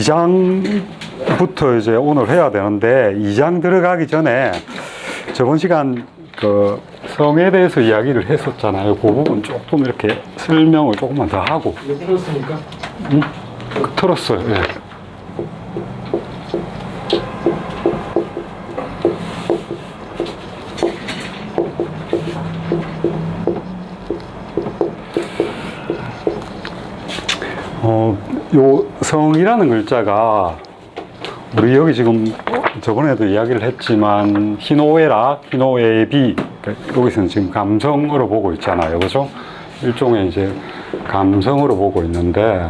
2장부터 이제 오늘 해야 되는데 2장 들어가기 전에 저번 시간 그 성에 대해서 이야기를 했었잖아요. 그 부분 조금 이렇게 설명을 조금만 더 하고. 이거 틀었습니까? 응? 틀었어요. 예. 요 성이라는 글자가 우리 여기 지금 저번에도 이야기를 했지만 희노애락, 희노애비, 그러니까 여기서는 지금 감성으로 보고 있잖아요. 그죠? 일종의 이제 감성으로 보고 있는데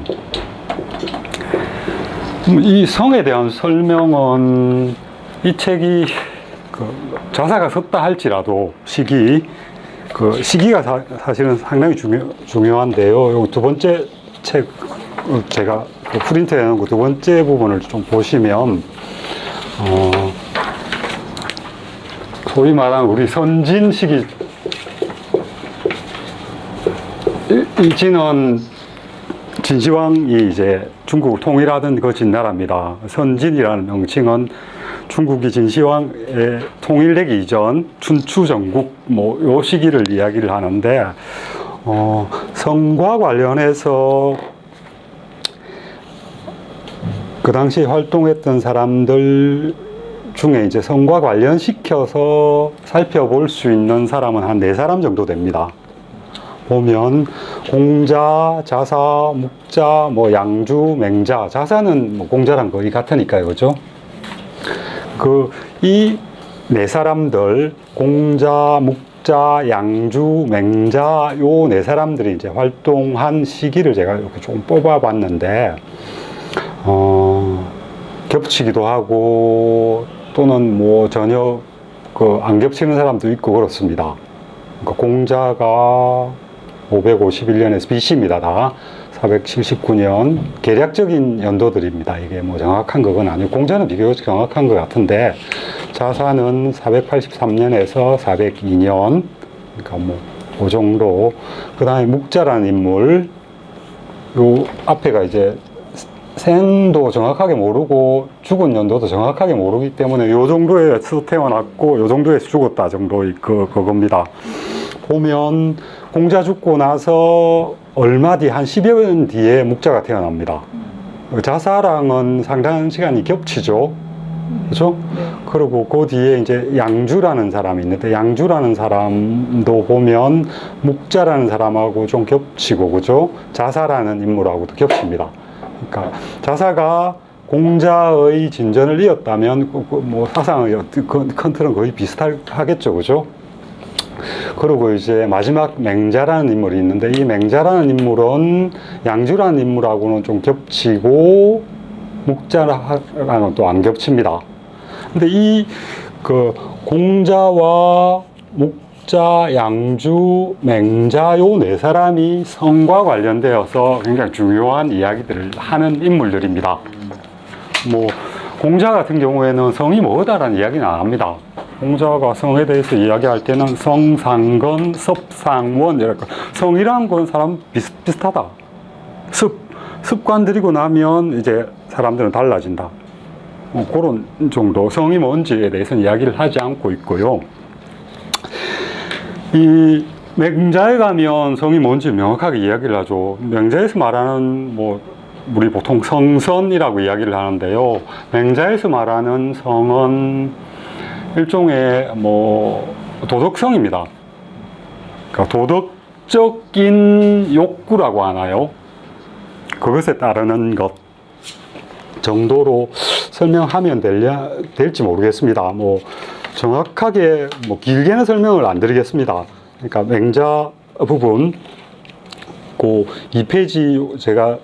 이 성에 대한 설명은 이 책이 그 자사가 썼다 할지라도 시기가 사실은 상당히 중요한데요. 여기 두 번째 책 제가 그 프린트해 놓은 그 두 번째 부분을 좀 보시면 소위 말하는 우리 선진 시기 이진은 진시황이 이제 중국을 통일하던 그 진나라입니다. 선진이라는 명칭은 중국이 진시황의 통일되기 이전 춘추 전국 요 시기를 이야기를 하는데 성과 관련해서 그 당시 활동했던 사람들 중에 이제 성과 관련시켜서 살펴볼 수 있는 사람은 한 4사람 정도 됩니다. 보면 공자, 자사, 묵자, 양주, 맹자. 자사는 자랑 거의 같으니까요. 그죠? 이 4사람들, 공자, 묵자, 양주, 맹자, 요 4사람들이 이제 활동한 시기를 제가 이렇게 좀 뽑아봤는데, 겹치기도 하고, 또는 전혀 안 겹치는 사람도 있고 그렇습니다. 그러니까 공자가 551년에서 BC입니다. 다 479년 계략적인 연도들입니다. 이게 정확한 그건 아니고 공자는 비교적 정확한 것 같은데 자사는 483년에서 402년 그러니까 그 정도. 그 다음에 묵자라는 인물 요 앞에가 이제 생도 정확하게 모르고 죽은 연도도 정확하게 모르기 때문에 요 정도에서 태어났고 요 정도에서 죽었다 정도의 그겁니다. 보면 공자 죽고 나서 얼마 뒤 한 10여 년 뒤에 묵자가 태어납니다. 자사랑은 상당한 시간이 겹치죠. 그죠? 그리고 그 뒤에 이제 양주라는 사람이 있는데 양주라는 사람도 보면 묵자라는 사람하고 좀 겹치고 그죠? 자사라는 인물하고도 겹칩니다. 그러니까 자사가 공자의 진전을 이었다면 사상의 큰 틀은 거의 비슷하겠죠. 그죠? 그리고 이제 마지막 맹자라는 인물이 있는데 이 맹자라는 인물은 양주라는 인물하고는 좀 겹치고 묵자랑은 또 안 겹칩니다. 근데 이 공자와 묵자, 양주, 맹자 요 4사람이 성과 관련되어서 굉장히 중요한 이야기들을 하는 인물들입니다. 공자 같은 경우에는 성이 뭐다라는 이야기는 안 합니다. 공자가 성에 대해서 이야기할 때는 성상건, 섭상원 이랄까 성이라는 건 사람 비슷하다. 습관 들이고 나면 이제 사람들은 달라진다. 그런 정도. 성이 뭔지에 대해서는 이야기를 하지 않고 있고요. 이 맹자에 가면 성이 뭔지 명확하게 이야기를 하죠. 맹자에서 말하는 우리 보통 성선이라고 이야기를 하는데요. 맹자에서 말하는 성은 일종의 도덕성입니다. 그러니까 도덕적인 욕구라고 하나요? 그것에 따르는 것 정도로 설명하면 될지 모르겠습니다. 정확하게 길게는 설명을 안 드리겠습니다. 그러니까 맹자 부분 그 2페이지 제가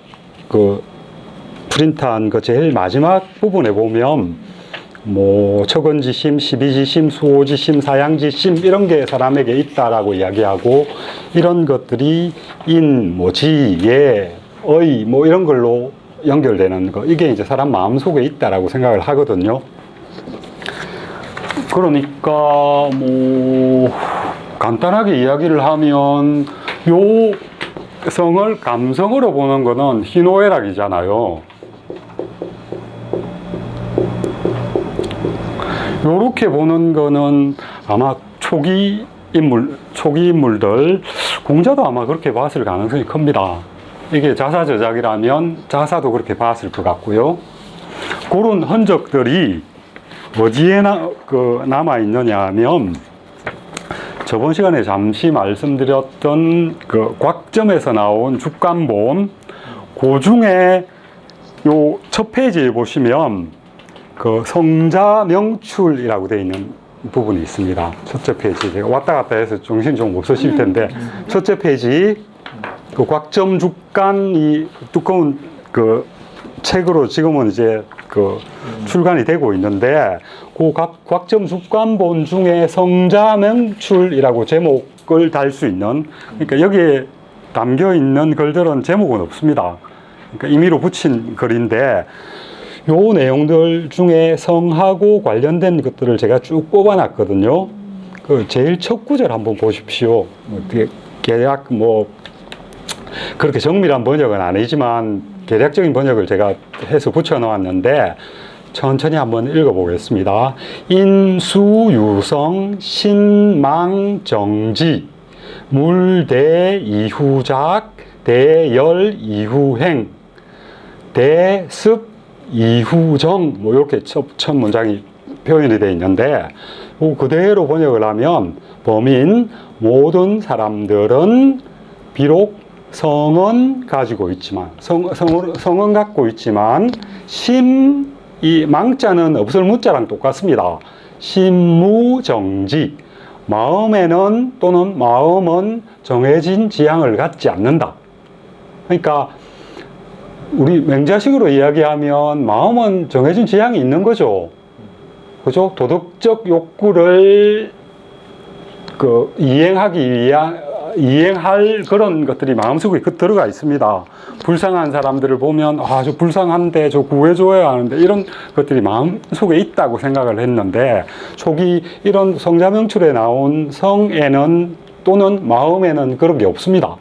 프린트한 제일 마지막 부분에 보면 척언지심, 시비지심, 수호지심, 사양지심 이런 게 사람에게 있다라고 이야기하고 이런 것들이 인, 지, 예, 의 이런 걸로 연결되는 거 이게 이제 사람 마음속에 있다라고 생각을 하거든요. 그러니까 간단하게 이야기를 하면 요 성을 감성으로 보는 거는 희노애락이잖아요. 요렇게 보는 거는 아마 초기 인물들, 공자도 아마 그렇게 봤을 가능성이 큽니다. 이게 자사 저작이라면 자사도 그렇게 봤을 것 같고요. 그런 흔적들이 어디에 남아있느냐 하면, 저번 시간에 잠시 말씀드렸던 그 곽점에서 나온 죽간본, 그 중에 요 첫 페이지에 보시면 그 성자 명출이라고 되어 있는 부분이 있습니다. 첫째 페이지. 제가 왔다 갔다 해서 정신이 좀 없으실 텐데, 첫째 페이지, 그 곽점 죽간, 이 두꺼운 그 책으로 지금은 이제 그 출간이 되고 있는데, 그 곽점 죽간본 중에 성자 명출이라고 제목을 달 수 있는, 그러니까 여기에 담겨 있는 글들은 제목은 없습니다. 그러니까 임의로 붙인 글인데, 요 내용들 중에 성하고 관련된 것들을 제가 쭉 뽑아놨거든요. 그 제일 첫 구절 한번 보십시오. 계약 그렇게 정밀한 번역은 아니지만 계략적인 번역을 제가 해서 붙여놓았는데, 천천히 한번 읽어보겠습니다. 인수유성 신망정지 물대이후작 대열이후행 대습 이후정, 이렇게 첫 문장이 표현이 되어 있는데, 그대로 번역을 하면, 범인 모든 사람들은 비록 성은 가지고 있지만, 성은 갖고 있지만, 이 망자는 없을 무자랑 똑같습니다. 심무정지, 마음은 정해진 지향을 갖지 않는다. 그러니까 우리 맹자식으로 이야기하면 마음은 정해진 지향이 있는 거죠. 그죠? 도덕적 욕구를 이행할 그런 것들이 마음속에 들어가 있습니다. 불쌍한 사람들을 보면, 저 불쌍한데, 저 구해줘야 하는데, 이런 것들이 마음속에 있다고 생각을 했는데, 초기 이런 성자명출에 나온 성에는 또는 마음에는 그런 게 없습니다.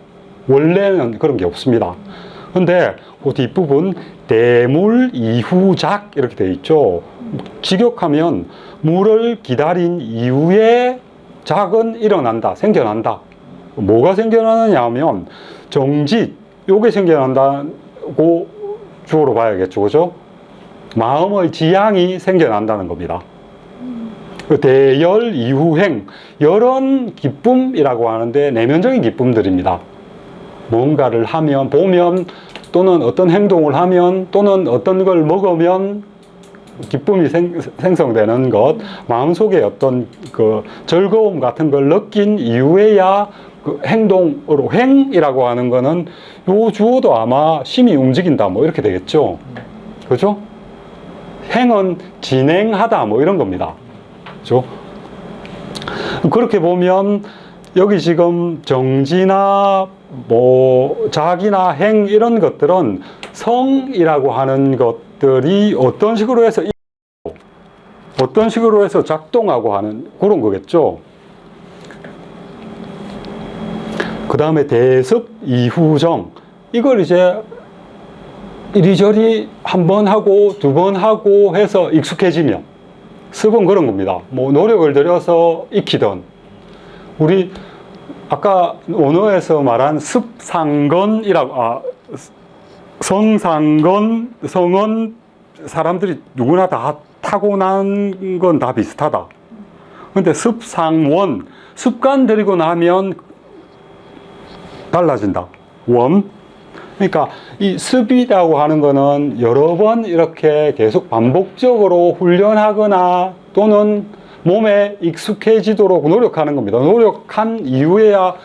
원래는 그런 게 없습니다. 근데 그 뒷부분 대물 이후작 이렇게 되어 있죠. 직역하면 물을 기다린 이후에 작은 일어난다, 생겨난다. 뭐가 생겨나느냐 하면 정짓, 요게 생겨난다고 주어로 봐야겠죠. 그죠? 마음의 지향이 생겨난다는 겁니다. 대열 이후행, 열은 기쁨이라고 하는데 내면적인 기쁨들입니다. 뭔가를 하면, 보면, 또는 어떤 행동을 하면, 또는 어떤 걸 먹으면 기쁨이 생성되는 것, 마음속에 어떤 그 즐거움 같은 걸 느낀 이후에야 그 행동으로, 행이라고 하는 거는 요 주어도 아마 심이 움직인다, 이렇게 되겠죠. 그죠? 행은 진행하다, 이런 겁니다. 그죠? 그렇게 보면, 여기 지금 정지나 작이나 행 이런 것들은 성이라고 하는 것들이 어떤 식으로 해서 작동하고 하는 그런 거겠죠. 그 다음에 대습 이후정, 이걸 이제 이리저리 한 번 하고 두 번 하고 해서 익숙해지면, 습은 그런 겁니다. 노력을 들여서 익히던, 우리 아까 언어에서 말한 성은 사람들이 누구나 다 타고난 건 다 비슷하다. 근데 습상원, 습관 들이고 나면 달라진다. 그러니까 이 습이라고 하는 거는 여러 번 이렇게 계속 반복적으로 훈련하거나 또는 몸에 익숙해지도록 노력하는 겁니다. 노력한 이후에야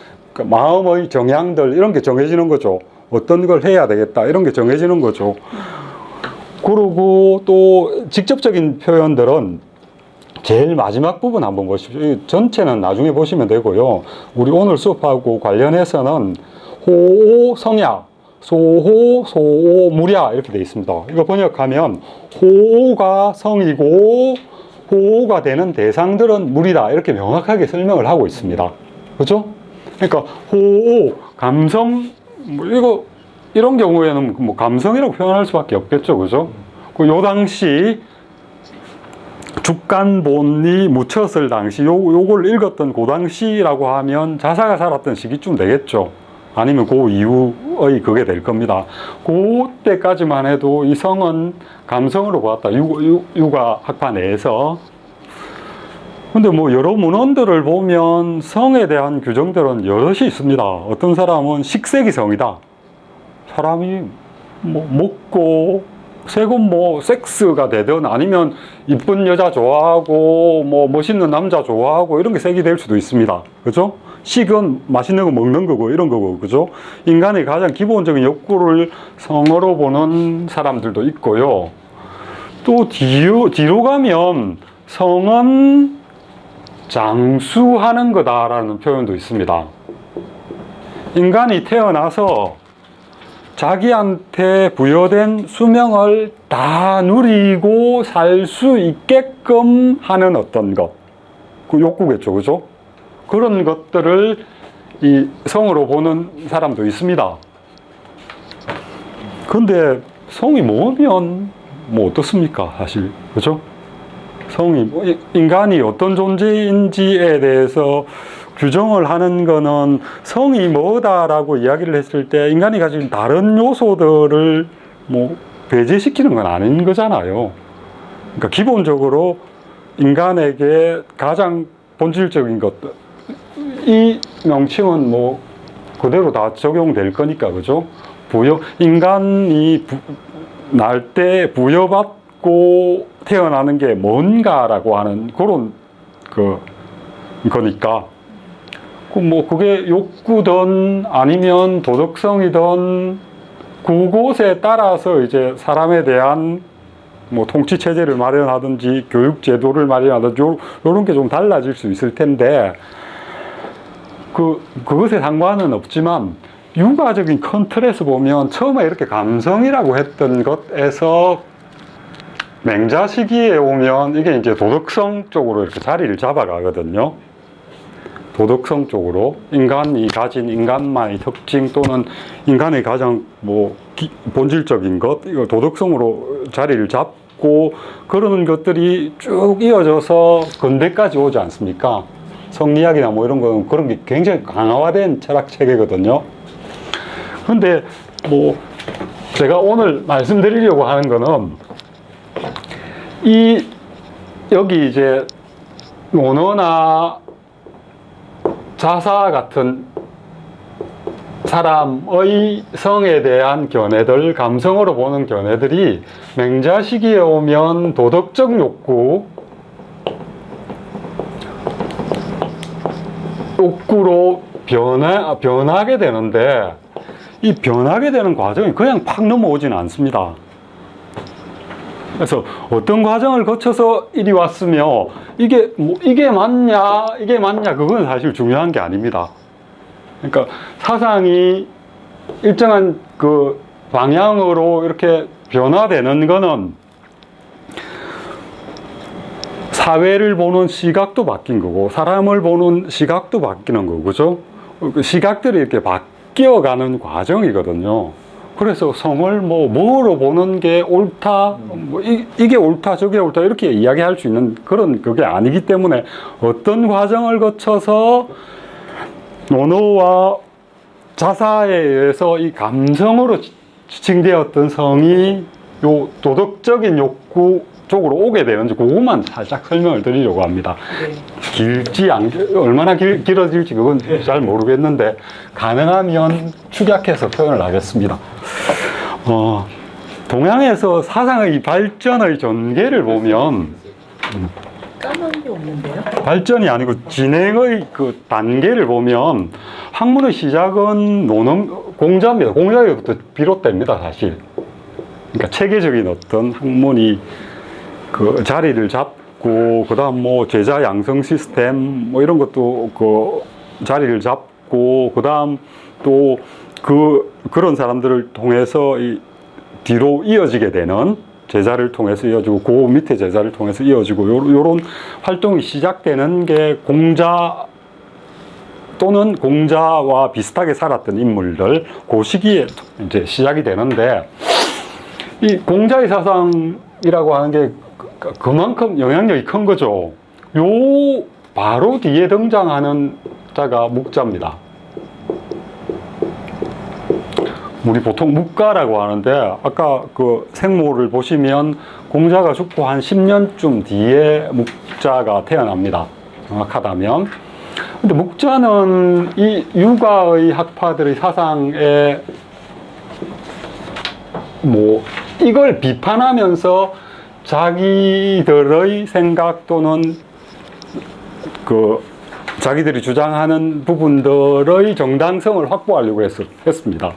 마음의 정향들 이런 게 정해지는 거죠. 어떤 걸 해야 되겠다 이런 게 정해지는 거죠. 그리고 또 직접적인 표현들은 제일 마지막 부분 한번 보십시오. 전체는 나중에 보시면 되고요. 우리 오늘 수업하고 관련해서는 호오 성야, 소호, 소오, 무랴 이렇게 되어 있습니다. 이거 번역하면 호오가 성이고 호오가 되는 대상들은 물이다 이렇게 명확하게 설명을 하고 있습니다. 그렇죠? 그러니까 호오, 감성, 이런 경우에는 감성이라고 표현할 수밖에 없겠죠. 그죠? 요 당시 죽간본이 묻혔을 당시 요걸 읽었던 그 당시라고 하면 자사가 살았던 시기쯤 되겠죠. 아니면 그 이후의 그게 될 겁니다. 그때까지만 해도 이 성은 감성으로 보았다. 유가 학파 내에서. 근데 뭐 여러 문헌들을 보면 성에 대한 규정들은 여럿이 있습니다. 어떤 사람은 식색이 성이다. 사람이 뭐 먹고 색은 뭐 섹스가 되든 아니면 이쁜 여자 좋아하고 뭐 멋있는 남자 좋아하고 이런 게 색이 될 수도 있습니다. 그죠? 식은 맛있는 거 먹는 거고 이런 거고, 그죠? 인간의 가장 기본적인 욕구를 성으로 보는 사람들도 있고요. 또 뒤로 가면 성은 장수하는 거다라는 표현도 있습니다. 인간이 태어나서 자기한테 부여된 수명을 다 누리고 살 수 있게끔 하는 어떤 것, 그 욕구겠죠, 그죠? 그런 것들을 이 성으로 보는 사람도 있습니다. 근데 성이 뭐면 뭐 어떻습니까, 사실, 그죠? 성이 인간이 어떤 존재인지에 대해서 규정을 하는 거는 성이 뭐다라고 이야기를 했을 때 인간이 가진 다른 요소들을 뭐 배제시키는 건 아닌 거잖아요. 그러니까 기본적으로 인간에게 가장 본질적인 것, 이 명칭은 뭐 그대로 다 적용될 거니까, 그죠? 인간이 날 때 부여받고 태어나는 게 뭔가라고 하는 그런 거니까. 뭐 그게 욕구든 아니면 도덕성이든 그곳에 따라서 이제 사람에 대한 뭐 통치 체제를 마련하든지 교육 제도를 마련하든지 요런 게 좀 달라질 수 있을 텐데 그것에 상관은 없지만 육아적인 큰 틀에서 보면 처음에 이렇게 감성이라고 했던 것에서 맹자 시기에 오면 이게 이제 도덕성 쪽으로 이렇게 자리를 잡아가거든요. 도덕성 쪽으로 인간이 가진 인간만의 특징 또는 인간의 가장 뭐 본질적인 것, 이거 도덕성으로 자리를 잡고 그러는 것들이 쭉 이어져서 근대까지 오지 않습니까? 성리학이나 뭐 이런 건 그런 게 굉장히 강화된 철학 체계거든요. 근데 뭐 제가 오늘 말씀드리려고 하는 거는 여기 이제 논어나 자사 같은 사람의 성에 대한 견해들, 감성으로 보는 견해들이 맹자 시기에 오면 도덕적 욕구로 변하게 되는데 이 변하게 되는 과정이 그냥 팍 넘어오지는 않습니다. 그래서 어떤 과정을 거쳐서 이리 왔으며 이게 맞냐 그건 사실 중요한 게 아닙니다. 그러니까 사상이 일정한 그 방향으로 이렇게 변화되는 거는 사회를 보는 시각도 바뀐 거고 사람을 보는 시각도 바뀌는 거고, 그죠? 시각들이 이렇게 바뀌어가는 과정이거든요. 그래서 성을 뭐로 보는 게 옳다, 이게 옳다, 저게 옳다, 이렇게 이야기할 수 있는 그런 그게 아니기 때문에 어떤 과정을 거쳐서 논어와 자사에 의해서 이 감성으로 지칭되었던 성이 요 도덕적인 욕구 쪽으로 오게 되는지 그것만 살짝 설명을 드리려고 합니다. 얼마나 길어질지 그건 잘 모르겠는데 가능하면 축약해서 표현을 하겠습니다. 동양에서 사상의 발전의 전개를 보면 까만 게 없는데요? 발전이 아니고 진행의 그 단계를 보면 학문의 시작은 공자입니다. 공자에부터 비롯됩니다, 사실. 그러니까 체계적인 어떤 학문이 그 자리를 잡고 그다음 뭐 제자 양성 시스템 뭐 이런 것도 그 자리를 잡고 그다음 또 그런 사람들을 통해서 이 뒤로 이어지게 되는 제자를 통해서 이어지고 그 밑에 제자를 통해서 이어지고 요런 활동이 시작되는 게 공자 또는 공자와 비슷하게 살았던 인물들 그 시기에 이제 시작이 되는데 이 공자의 사상이라고 하는 게 그만큼 영향력이 큰 거죠. 요 바로 뒤에 등장하는 자가 묵자입니다. 우리 보통 묵가라고 하는데 아까 그 생모를 보시면 공자가 죽고 한 10년쯤 뒤에 묵자가 태어납니다. 정확하다면. 근데 묵자는 이 유가의 학파들의 사상에 뭐 이걸 비판하면서 자기들의 생각 또는 그 자기들이 주장하는 부분들의 정당성을 확보하려고 했습니다.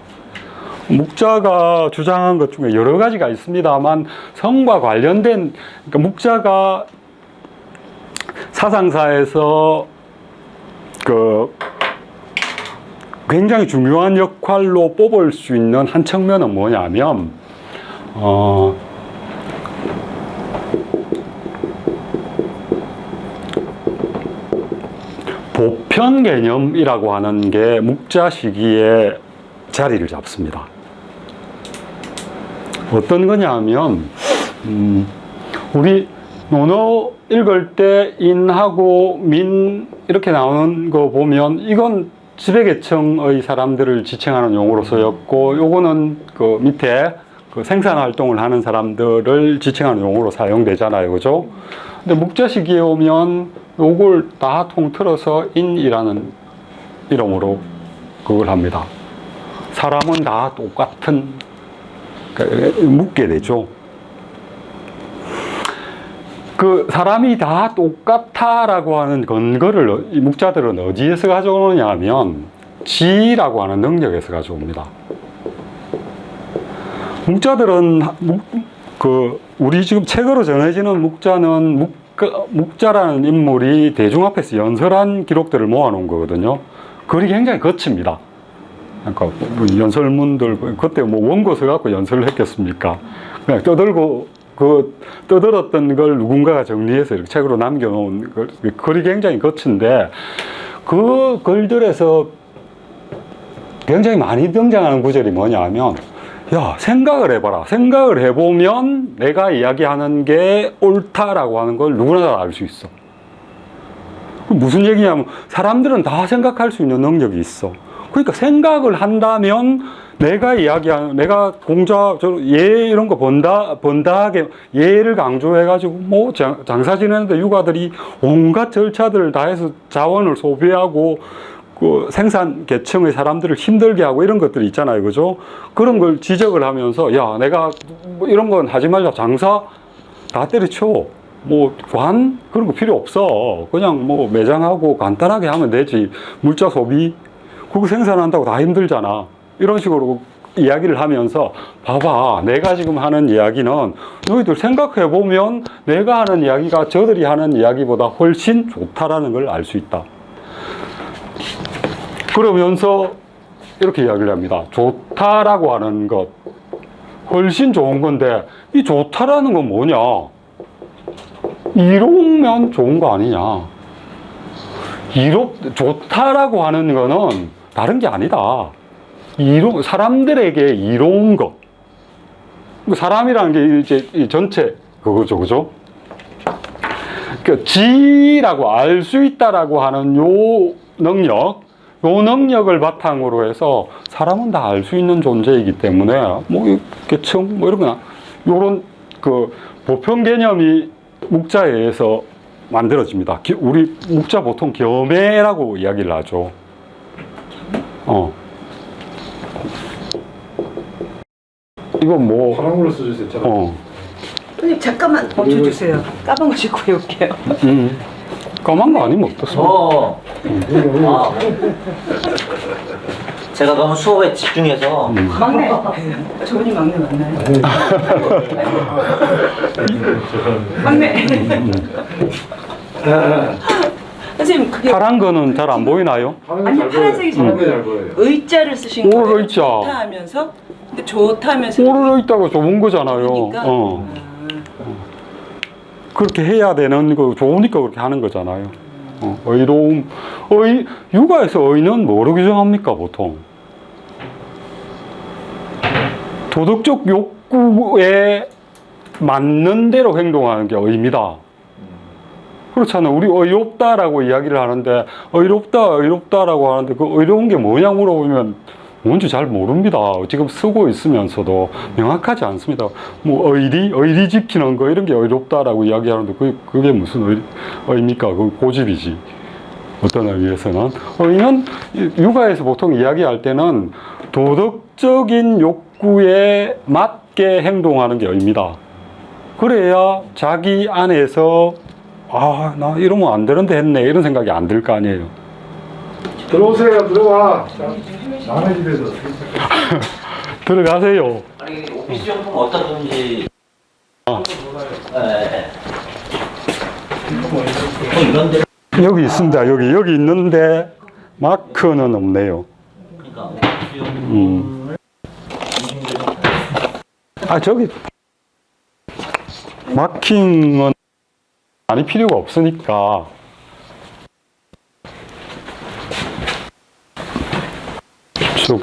묵자가 주장한 것 중에 여러 가지가 있습니다만 성과 관련된, 그러니까 묵자가 사상사에서 그 굉장히 중요한 역할로 뽑을 수 있는 한 측면은 뭐냐면 보편 개념이라고 하는 게 묵자 시기에 자리를 잡습니다. 어떤 거냐 하면 우리 논어 읽을 때 인하고 민 이렇게 나오는 거 보면 이건 지배계층의 사람들을 지칭하는 용어로 쓰였고 요거는 그 밑에 그 생산 활동을 하는 사람들을 지칭하는 용어로 사용되잖아요. 그죠? 근데 묵자 시기에 오면 요걸 다 통틀어서 인이라는 이름으로 그걸 합니다. 사람은 다 똑같은, 그러니까 묻게 되죠. 그 사람이 다 똑같다라고 하는 근거를 이 묵자들은 어디에서 가져오느냐 하면 지라고 하는 능력에서 가져옵니다. 묵자들은 그 우리 지금 책으로 전해지는 묵자는 묵자라는 인물이 대중 앞에서 연설한 기록들을 모아놓은 거거든요. 글이 굉장히 거칩니다. 그러니까 뭐 연설문들 그때 뭐 원고 써갖고 연설을 했겠습니까? 그냥 떠들었던 걸 누군가가 정리해서 이렇게 책으로 남겨놓은 글이 굉장히 거친데 그 글들에서 굉장히 많이 등장하는 구절이 뭐냐 하면 야, 생각을 해봐라. 생각을 해보면 내가 이야기하는 게 옳다라고 하는 걸 누구나 다 알 수 있어. 무슨 얘기냐면 사람들은 다 생각할 수 있는 능력이 있어. 그러니까 생각을 한다면 내가 이야기하는, 내가 공자, 예, 이런 거 번다하게 예를 강조해가지고 뭐 장사 지내는데 유가들이 온갖 절차들을 다 해서 자원을 소비하고 그 생산 계층의 사람들을 힘들게 하고 이런 것들이 있잖아요. 그죠? 그런 걸 지적을 하면서 야, 내가 뭐 이런 건 하지 말자. 장사 다 때려쳐. 뭐 그런 거 필요 없어. 그냥 뭐 매장하고 간단하게 하면 되지. 물자 소비 그거 생산한다고 다 힘들잖아. 이런 식으로 이야기를 하면서 봐봐, 내가 지금 하는 이야기는 너희들 생각해보면 내가 하는 이야기가 저들이 하는 이야기보다 훨씬 좋다라는 걸 알 수 있다. 그러면서 이렇게 이야기를 합니다. 좋다라고 하는 것 훨씬 좋은 건데 이 좋다라는 건 뭐냐? 이로우면 좋은 거 아니냐? 좋다라고 하는 거는 다른 게 아니다. 사람들에게 이로운 것. 사람이라는 게 이제 전체 그거죠, 그죠? 그 지라고 알 수 있다라고 하는 요 능력을 바탕으로 해서 사람은 다 알 수 있는 존재이기 때문에 뭐 계층 뭐 이런 거나 요런 그 보편 개념이 묵자에 의해서 만들어집니다. 우리 묵자 보통 겸해라고 이야기를 하죠. 이건 뭐 파란 걸로 써줄 수 있잖아. 선생님 잠깐만 멈춰주세요. 까만 거 짚고 올게요. 까만 거 아니면 어떻습니까? 제가 너무 수업에 집중해서 막내. 저분이 막내 맞나요? 막내. 선생님 그게 파란 거는 잘 안 보이나요? 아니 파란색이 잘 파란 게 잘 보여요. 보여요. 의자를 쓰신 오를 거예요. 의자. 좋다 하면서 근데 좋다 하면서 오르르 있다고 좋은 거잖아요. 그러니까 그렇게 해야 되는 거 좋으니까 그렇게 하는 거잖아요. 의로움, 육아에서 의는 뭐로 규정합니까 보통? 도덕적 욕구에 맞는 대로 행동하는 게 의입니다. 그렇잖아요. 우리 의롭다라고 이야기를 하는데 의롭다라고 하는데 그 의로운 게 뭐냐 물어보면 뭔지 잘 모릅니다. 지금 쓰고 있으면서도 명확하지 않습니다. 뭐 의리 지키는 거 이런 게 의롭다라고 이야기하는데 그게 무슨 의입니까? 그 고집이지. 어떤 의미에서는 의는 육아에서 보통 이야기할 때는 도덕적인 욕구에 맞게 행동하는 게 의입니다. 그래야 자기 안에서 나 이러면 안 되는데 했네 이런 생각이 안 들 거 아니에요. 들어오세요, 들어와. 남의 집에서. 들어가세요. 아니 오피스 용품 어떠든지. 네. 이런 데 여기 있습니다. 여기 있는데 마크는 없네요. 그러니까 오피스 용품을 저기 마킹은 많이 필요가 없으니까 쭉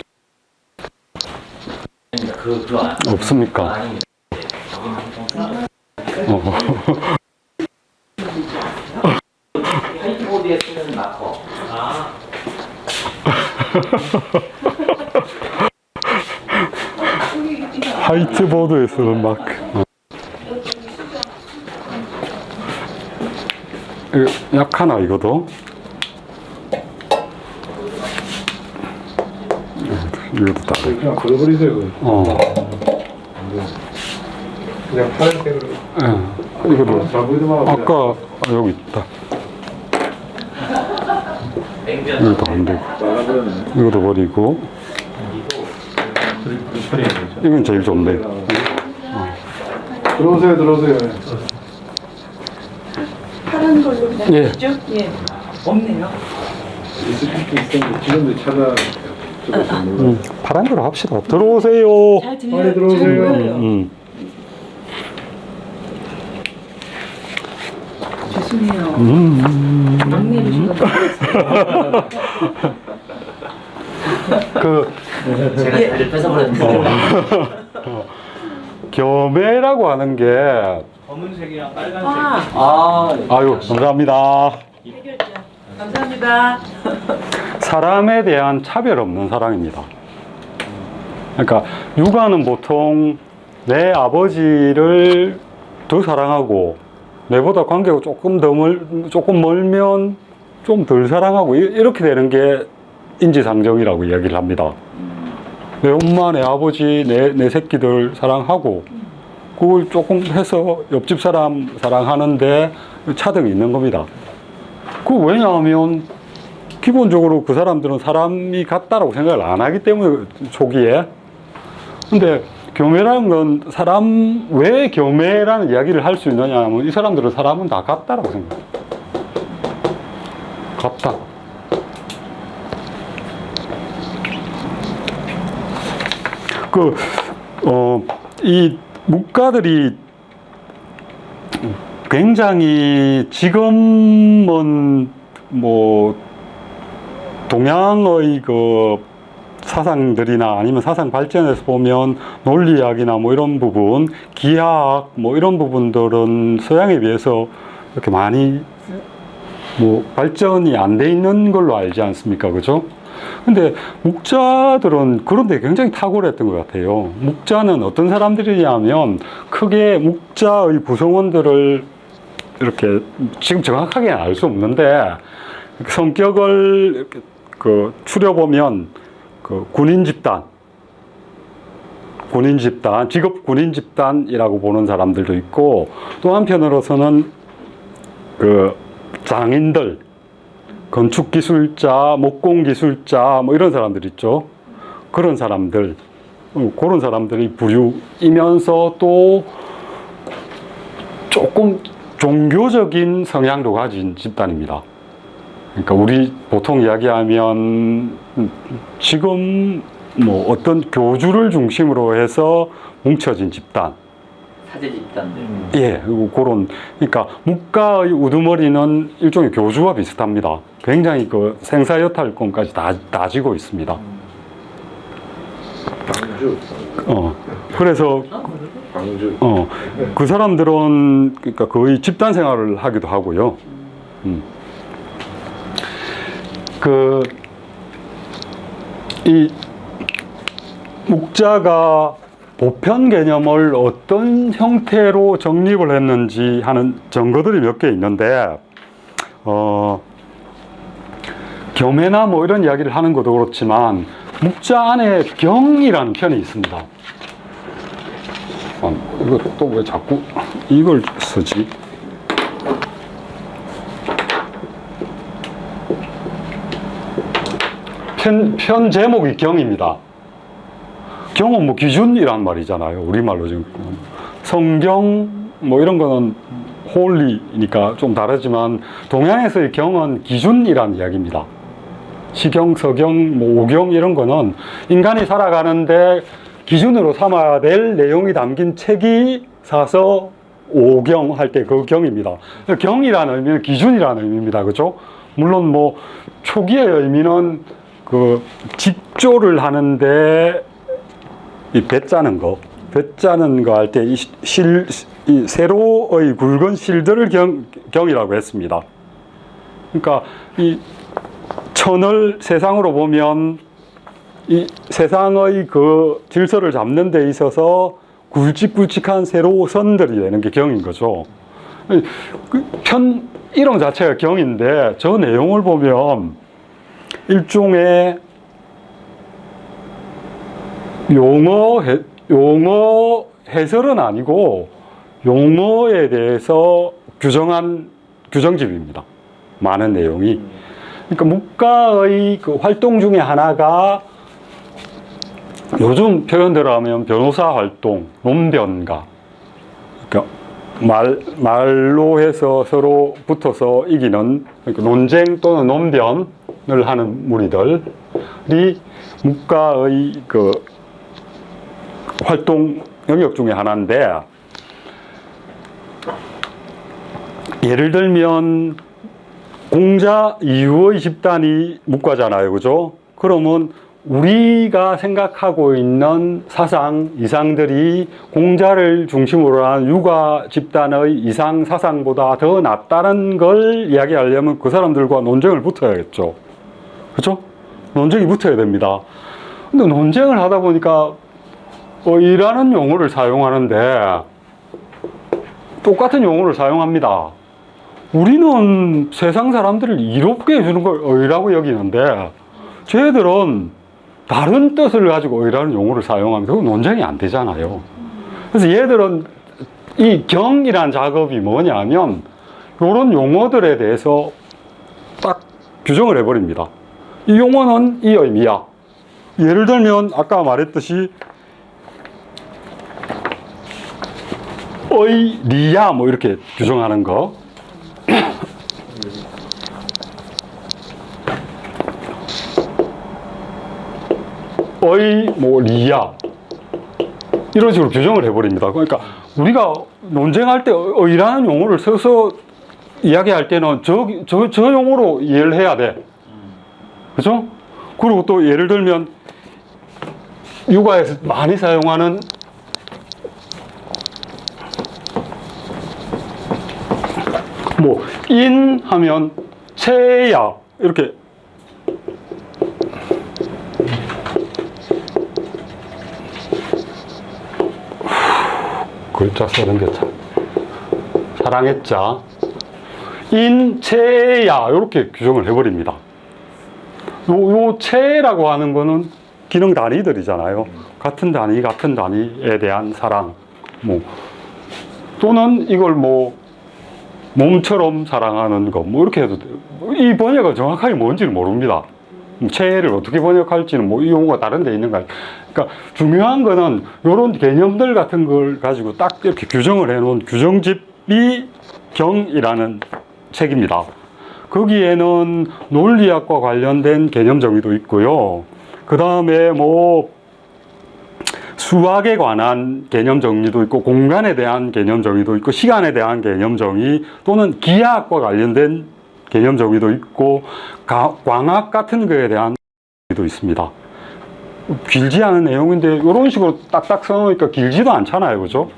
그거 없습니까? 아니 화이트보드에 쓰는 마커. 화이트보드에 쓰는 마크. 이거 약하나 이거도? 이것도 다르고. 그냥 걸어버리세요. 그냥 파란색으로. 이거도 잘 보이더만. 아까 여기 있다. 이것도 안 되고. 나가버렸네. 이것도 버리고. 이건 제일 좋네. 들어오세요, 들어오세요. 파란 걸로 그냥 예. 있죠? 예. 없네요. 있을 수도 있었는데 지금도 찾아. 파란 걸로 합시다. 들어오세요. 잘 들려요. 빨리 들어오세요. 잘 보여요. 죄송해요. 막내를 제가 제가 자리를 뺏어버렸는데. 겸해라고 하는 게 검은색이랑 빨간색. 아유 감사합니다. 감사합니다. 사람에 대한 차별 없는 사랑입니다. 그러니까 육아는 보통 내 아버지를 더 사랑하고 내보다 관계가 조금 멀면 좀 덜 사랑하고 이렇게 되는 게 인지상정이라고 이야기를 합니다. 내 엄마, 내 아버지, 내 새끼들 사랑하고 그걸 조금 해서 옆집 사람 사랑하는데 차등이 있는 겁니다. 왜냐하면 기본적으로 그 사람들은 사람이 같다라고 생각을 안 하기 때문에 초기에. 근데 겸해라는 건 왜 겸해라는 이야기를 할 수 있느냐 하면 이 사람들은 사람은 다 같다라고 생각해요. 같다. 이 묵가들이 굉장히 지금은 뭐 동양의 그 사상들이나 아니면 사상 발전에서 보면 논리학이나 뭐 이런 부분, 기하학 뭐 이런 부분들은 서양에 비해서 이렇게 많이 뭐 발전이 안 돼 있는 걸로 알지 않습니까? 그죠? 근데 묵자들은 그런데 굉장히 탁월했던 것 같아요. 묵자는 어떤 사람들이냐면 크게 묵자의 구성원들을 이렇게 지금 정확하게는 알 수 없는데 성격을 이렇게 추려보면 군인 집단, 직업 군인 집단이라고 보는 사람들도 있고 또 한편으로서는 장인들, 건축기술자, 목공기술자 뭐 이런 사람들 있죠. 그런 사람들이 부류이면서 또 조금 종교적인 성향도 가진 집단입니다. 그러니까 우리 보통 이야기하면 지금 뭐 어떤 교주를 중심으로 해서 뭉쳐진 집단. 사제 집단들. 예, 그러니까 묵가의 우두머리는 일종의 교주와 비슷합니다. 굉장히 생사여탈권까지 다 지고 있습니다. 그래서 광주. 그 사람들은 그러니까 거의 집단 생활을 하기도 하고요. 이 묵자가 보편 개념을 어떤 형태로 정립을 했는지 하는 증거들이 몇 개 있는데, 겸해나 뭐 이런 이야기를 하는 것도 그렇지만, 묵자 안에 경이라는 편이 있습니다. 이거 또 왜 자꾸 이걸 쓰지? 편 제목이 경입니다. 경은 뭐 기준이란 말이잖아요. 우리말로 지금. 성경 뭐 이런 거는 홀리니까 좀 다르지만 동양에서의 경은 기준이란 이야기입니다. 시경, 서경, 뭐 오경 이런 거는 인간이 살아가는데 기준으로 삼아야 될 내용이 담긴 책이 사서 오경 할 때 그 경입니다. 경이라는 의미는 기준이라는 의미입니다. 그죠? 물론 뭐 초기의 의미는 그 직조를 하는데 이 배 짜는 거 할 때 이 세로의 굵은 실들을 경이라고 했습니다. 그러니까 이 천을 세상으로 보면 이 세상의 그 질서를 잡는 데 있어서 굵직굵직한 세로선들이 되는 게 경인 거죠. 편 이름 자체가 경인데 저 내용을 보면 일종의 용어 해설은 아니고 용어에 대해서 규정한 규정집입니다. 많은 내용이. 그러니까 묵가의 그 활동 중에 하나가 요즘 표현대로 하면 변호사 활동, 논변가. 그러니까 말로 해서 서로 붙어서 이기는 그러니까 논쟁 또는 논변을 하는 무리들이 묵가의 그 활동 영역 중에 하나인데, 예를 들면 공자 이후의 집단이 묵가잖아요. 그죠? 그러면 우리가 생각하고 있는 사상, 이상들이 공자를 중심으로 한 유가 집단의 이상, 사상보다 더 낫다는 걸 이야기하려면 그 사람들과 논쟁을 붙어야겠죠. 그죠? 논쟁이 붙어야 됩니다. 근데 논쟁을 하다 보니까 의라는 용어를 사용하는데 똑같은 용어를 사용합니다. 우리는 세상 사람들을 이롭게 해주는 걸 의라고 여기는데 쟤들은 다른 뜻을 가지고 의라는 용어를 사용하면 그건 논쟁이 안 되잖아요. 그래서 얘들은 이 경이란 작업이 뭐냐면 이런 용어들에 대해서 딱 규정을 해버립니다. 이 용어는 이 의미야. 예를 들면 아까 말했듯이 의, 리야 뭐 이렇게 규정하는 거. 의, 뭐 리야 이런 식으로 규정을 해버립니다. 그러니까 우리가 논쟁할 때 의라는 용어를 써서 이야기할 때는 저 용어로 이해를 해야 돼. 그죠? 그리고 또 예를 들면 육아에서 많이 사용하는 뭐 인 하면 체야 이렇게 글자 쓰는 게 참 사랑했자 인체야 이렇게 규정을 해버립니다. 요 체라고 하는 거는 기능 단위들이잖아요. 같은 단위에 대한 사랑 뭐 또는 이걸 뭐 몸처럼 사랑하는 거 뭐 이렇게 해도 돼요. 이 번역은 정확하게 뭔지는 모릅니다. 체를 어떻게 번역할지는 뭐 이 용어가 다른 데 있는가. 그러니까 중요한 거는 이런 개념들 같은 걸 가지고 딱 이렇게 규정을 해 놓은 규정집이 경이라는 책입니다. 거기에는 논리학과 관련된 개념 정의도 있고요. 그 다음에 뭐 수학에 관한 개념 정의도 있고 공간에 대한 개념 정의도 있고 시간에 대한 개념 정의 또는 기하학과 관련된 개념 정의도 있고 광학 같은 거에 대한 정의도 있습니다. 길지 않은 내용인데 이런 식으로 딱딱 써놓으니까 길지도 않잖아요. 그죠?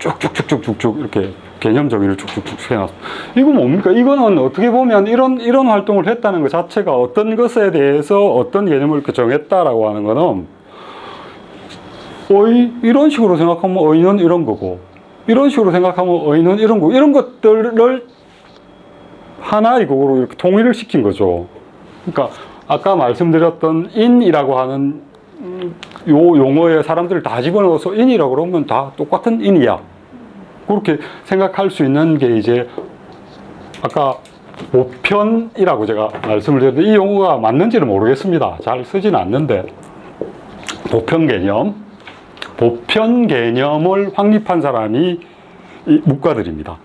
쭉쭉쭉쭉쭉쭉 이렇게 개념 정의를 쭉쭉쭉 해놨어. 이거 뭡니까? 이거는 어떻게 보면 이런 활동을 했다는 것 자체가 어떤 것에 대해서 어떤 개념을 이렇게 정했다라고 하는 거는 이런 식으로 생각하면 어휘는 이런 거고, 이런 식으로 생각하면 어휘는 이런 거고, 이런 것들을 하나의 곡으로 이렇게 통일을 시킨 거죠. 그러니까 아까 말씀드렸던 인이라고 하는 요 용어에 사람들을 다 집어넣어서 인이라고 그러면 다 똑같은 인이야. 그렇게 생각할 수 있는 게 이제 아까 보편이라고 제가 말씀을 드렸는데 이 용어가 맞는지는 모르겠습니다. 잘 쓰지는 않는데 보편 개념을 확립한 사람이 이 묵가들입니다.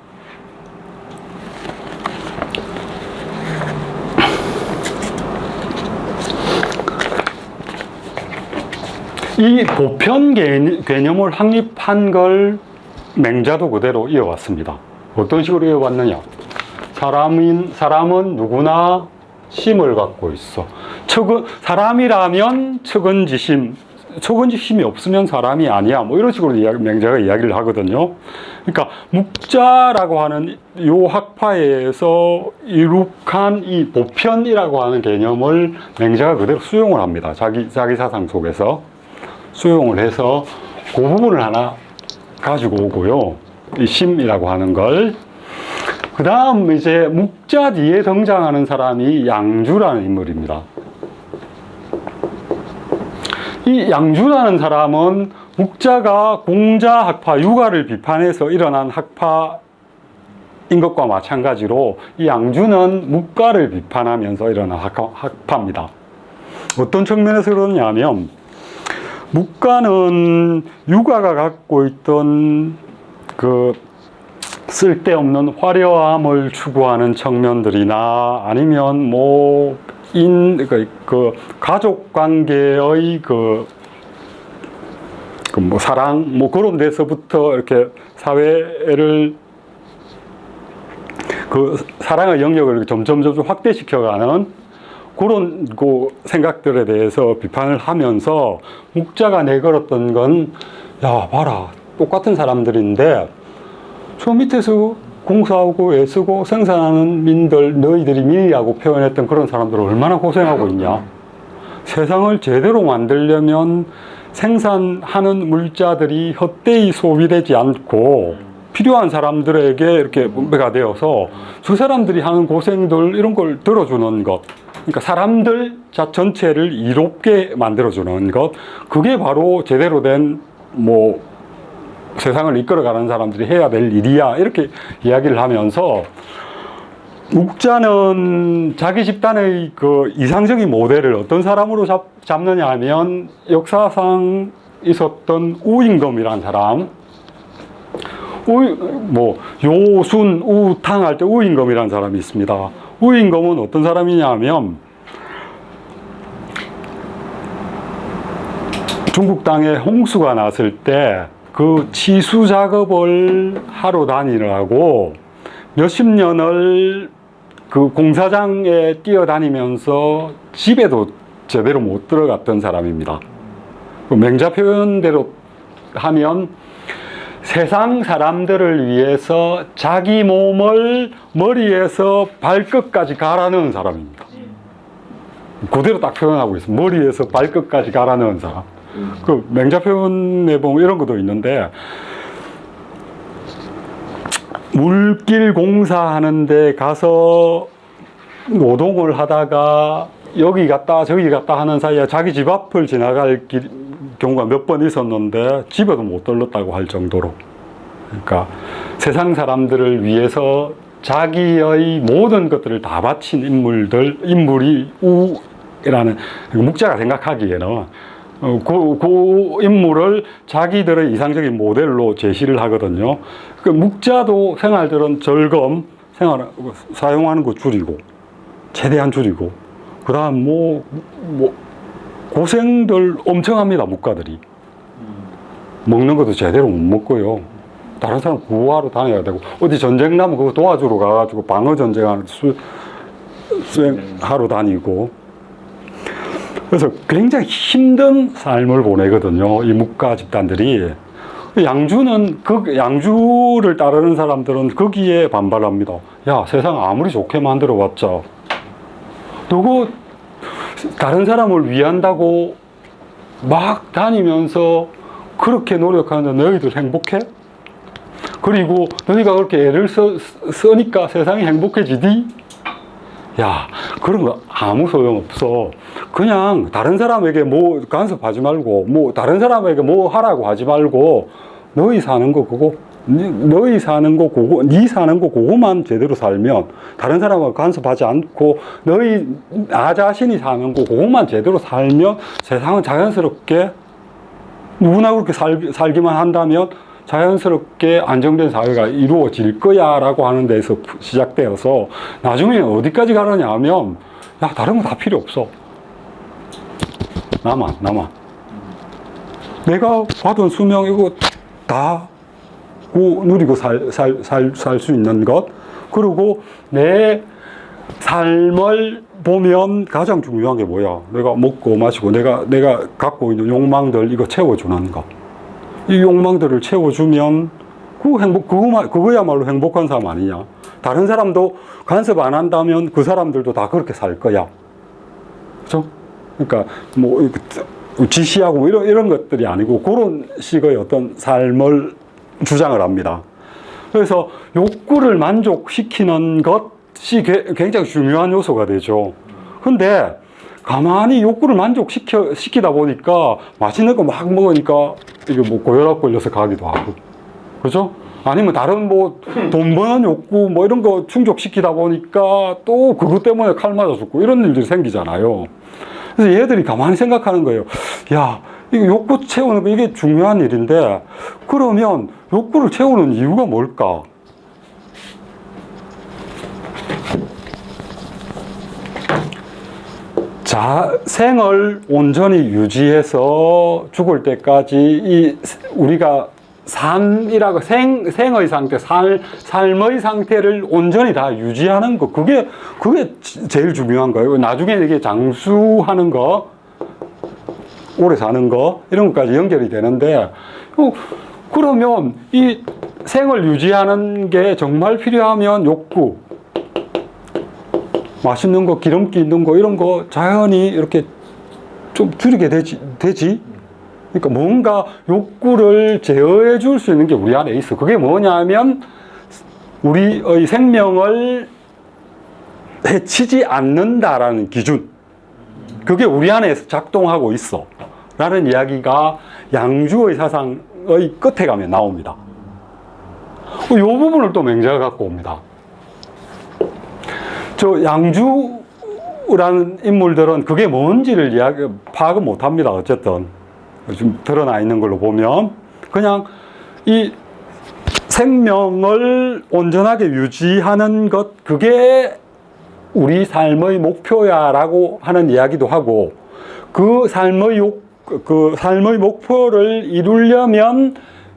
이 보편 개념을 확립한 걸 맹자도 그대로 이어왔습니다. 어떤 식으로 이어왔느냐? 사람은 누구나 심을 갖고 있어. 사람이라면 척은지심이 없으면 사람이 아니야. 뭐 이런 식으로 맹자가 이야기를 하거든요. 그러니까 묵자라고 하는 요 학파에서 이룩한 이 보편이라고 하는 개념을 맹자가 그대로 수용을 합니다. 자기 사상 속에서 수용을 해서 그 부분을 하나 가지고 오고요. 이 심이라고 하는 걸. 그 다음 이제 묵자 뒤에 등장하는 사람이 양주라는 인물입니다. 이 양주라는 사람은 묵자가 공자 학파, 유가를 비판해서 일어난 학파인 것과 마찬가지로 이 양주는 묵가를 비판하면서 일어난 학파입니다. 어떤 측면에서 그러냐면 묵가는 유가가 갖고 있던 그 쓸데없는 화려함을 추구하는 측면들이나 아니면 뭐 가족 관계의 뭐 사랑 뭐 그런 데서부터 이렇게 사회를 사랑의 영역을 점점 확대시켜가는 그런 생각들에 대해서 비판을 하면서 묵자가 내걸었던 건, 야, 봐라. 똑같은 사람들인데, 저 밑에서 공사하고 애쓰고 생산하는 민들, 너희들이 민이라고 표현했던 그런 사람들은 얼마나 고생하고 있냐. 세상을 제대로 만들려면 생산하는 물자들이 헛되이 소비되지 않고 필요한 사람들에게 이렇게 분배가 되어서 저 사람들이 하는 고생들, 이런 걸 들어주는 것. 그러니까 사람들 전체를 이롭게 만들어주는 것, 그게 바로 제대로 된 뭐 세상을 이끌어가는 사람들이 해야 될 일이야, 이렇게 이야기를 하면서 묵자는 자기 집단의 그 이상적인 모델을 어떤 사람으로 잡느냐 하면 역사상 있었던 우임금이라는 사람, 요순, 우탕 할 때 우임금이라는 사람이 있습니다. 우임금은 어떤 사람이냐 하면 중국 땅에 홍수가 났을 때 그 치수 작업을 하러 다니느라고 몇십 년을 그 공사장에 뛰어다니면서 집에도 제대로 못 들어갔던 사람입니다. 그 맹자 표현대로 하면 세상 사람들을 위해서 자기 몸을 머리에서 발끝까지 갈아 넣은 사람입니다. 그대로 딱 표현하고 있습니다. 머리에서 발끝까지 갈아 넣은 사람. 그 맹자 표현에 보면 이런 것도 있는데, 물길 공사하는데 가서 노동을 하다가 여기 갔다 저기 갔다 하는 사이에 자기 집 앞을 지나갈 경우가 몇 번 있었는데 집에도 못 들렀다고 할 정도로, 그러니까 세상 사람들을 위해서 자기의 모든 것들을 다 바친 인물이 우라는 묵자가 생각하기에는 그 인물을 자기들의 이상적인 모델로 제시를 하거든요. 그 묵자도 생활들은 사용하는 거 줄이고, 최대한 줄이고, 그 다음 고생들 엄청 합니다, 묵가들이. 먹는 것도 제대로 못 먹고요. 다른 사람 구하러 다녀야 되고, 어디 전쟁 나면 그거 도와주러 가가지고 방어 전쟁하는 수행하러 다니고. 그래서 굉장히 힘든 삶을 보내거든요, 이 묵가 집단들이. 양주를 따르는 사람들은 거기에 반발합니다. 야, 세상 아무리 좋게 만들어봤자 누구 다른 사람을 위한다고 막 다니면서 그렇게 노력하는데 너희들 행복해? 그리고 너희가 그렇게 애를 쓰니까 세상이 행복해지디? 야, 그런 거 아무 소용없어. 그냥 다른 사람에게 뭐 간섭하지 말고, 뭐 다른 사람에게 뭐 하라고 하지 말고, 너희 사는 거 그거, 너희 사는 거 그거, 네 사는 거 그거만 제대로 살면, 다른 사람하고 간섭하지 않고, 나 자신이 사는 거 그거만 제대로 살면 세상은 자연스럽게 누구나 그렇게 살기만 한다면 자연스럽게 안정된 사회가 이루어질 거야 라고 하는 데서 시작되어서 나중에 어디까지 가느냐 하면 야, 다른 거 다 필요 없어. 나만 내가 받은 수명 이거 다 누리고 살 수 있는 것, 그리고 내 삶을 보면 가장 중요한 게 뭐야? 내가 먹고 마시고 내가 갖고 있는 욕망들 이거 채워주는 것. 이 욕망들을 채워주면 그거야말로 행복한 삶 아니냐. 다른 사람도 간섭 안 한다면 그 사람들도 다 그렇게 살 거야. 그죠? 그러니까 뭐 지시하고 뭐 이런 것들이 아니고 그런 식의 어떤 삶을 주장을 합니다. 그래서 욕구를 만족시키는 것이 굉장히 중요한 요소가 되죠. 근데 가만히 욕구를 만족시키다 보니까 맛있는 거 막 먹으니까 이게 뭐 고혈압 걸려서 가기도 하고, 그죠? 아니면 다른 뭐 돈 버는 욕구 뭐 이런 거 충족시키다 보니까 또 그것 때문에 칼 맞아 죽고 이런 일들이 생기잖아요. 그래서 얘들이 가만히 생각하는 거예요. 야, 이거 욕구 채우는 거 이게 중요한 일인데 그러면 욕구를 채우는 이유가 뭘까? 생을 온전히 유지해서 죽을 때까지 우리가 삶이라고 생의 상태, 삶의 상태를 온전히 다 유지하는 거, 그게 제일 중요한 거예요. 나중에 이게 장수하는 거, 오래 사는 거, 이런 것까지 연결이 되는데, 그러면 이 생을 유지하는 게 정말 필요하면 욕구, 맛있는 거, 기름기 있는 거, 이런 거 자연히 이렇게 좀 줄이게 되지? 그러니까 뭔가 욕구를 제어해 줄 수 있는 게 우리 안에 있어. 그게 뭐냐면 우리의 생명을 해치지 않는다라는 기준. 그게 우리 안에서 작동하고 있어. 라는 이야기가 양주의 사상의 끝에 가면 나옵니다. 이 부분을 또 맹자가 갖고 옵니다. 저 양주라는 인물들은 그게 뭔지를 파악은 못 합니다. 어쨌든. 지금 드러나 있는 걸로 보면 그냥 이 생명을 온전하게 유지하는 것, 그게 우리 삶의 목표야라고 하는 이야기도 하고, 그 삶의 목표를 이루려면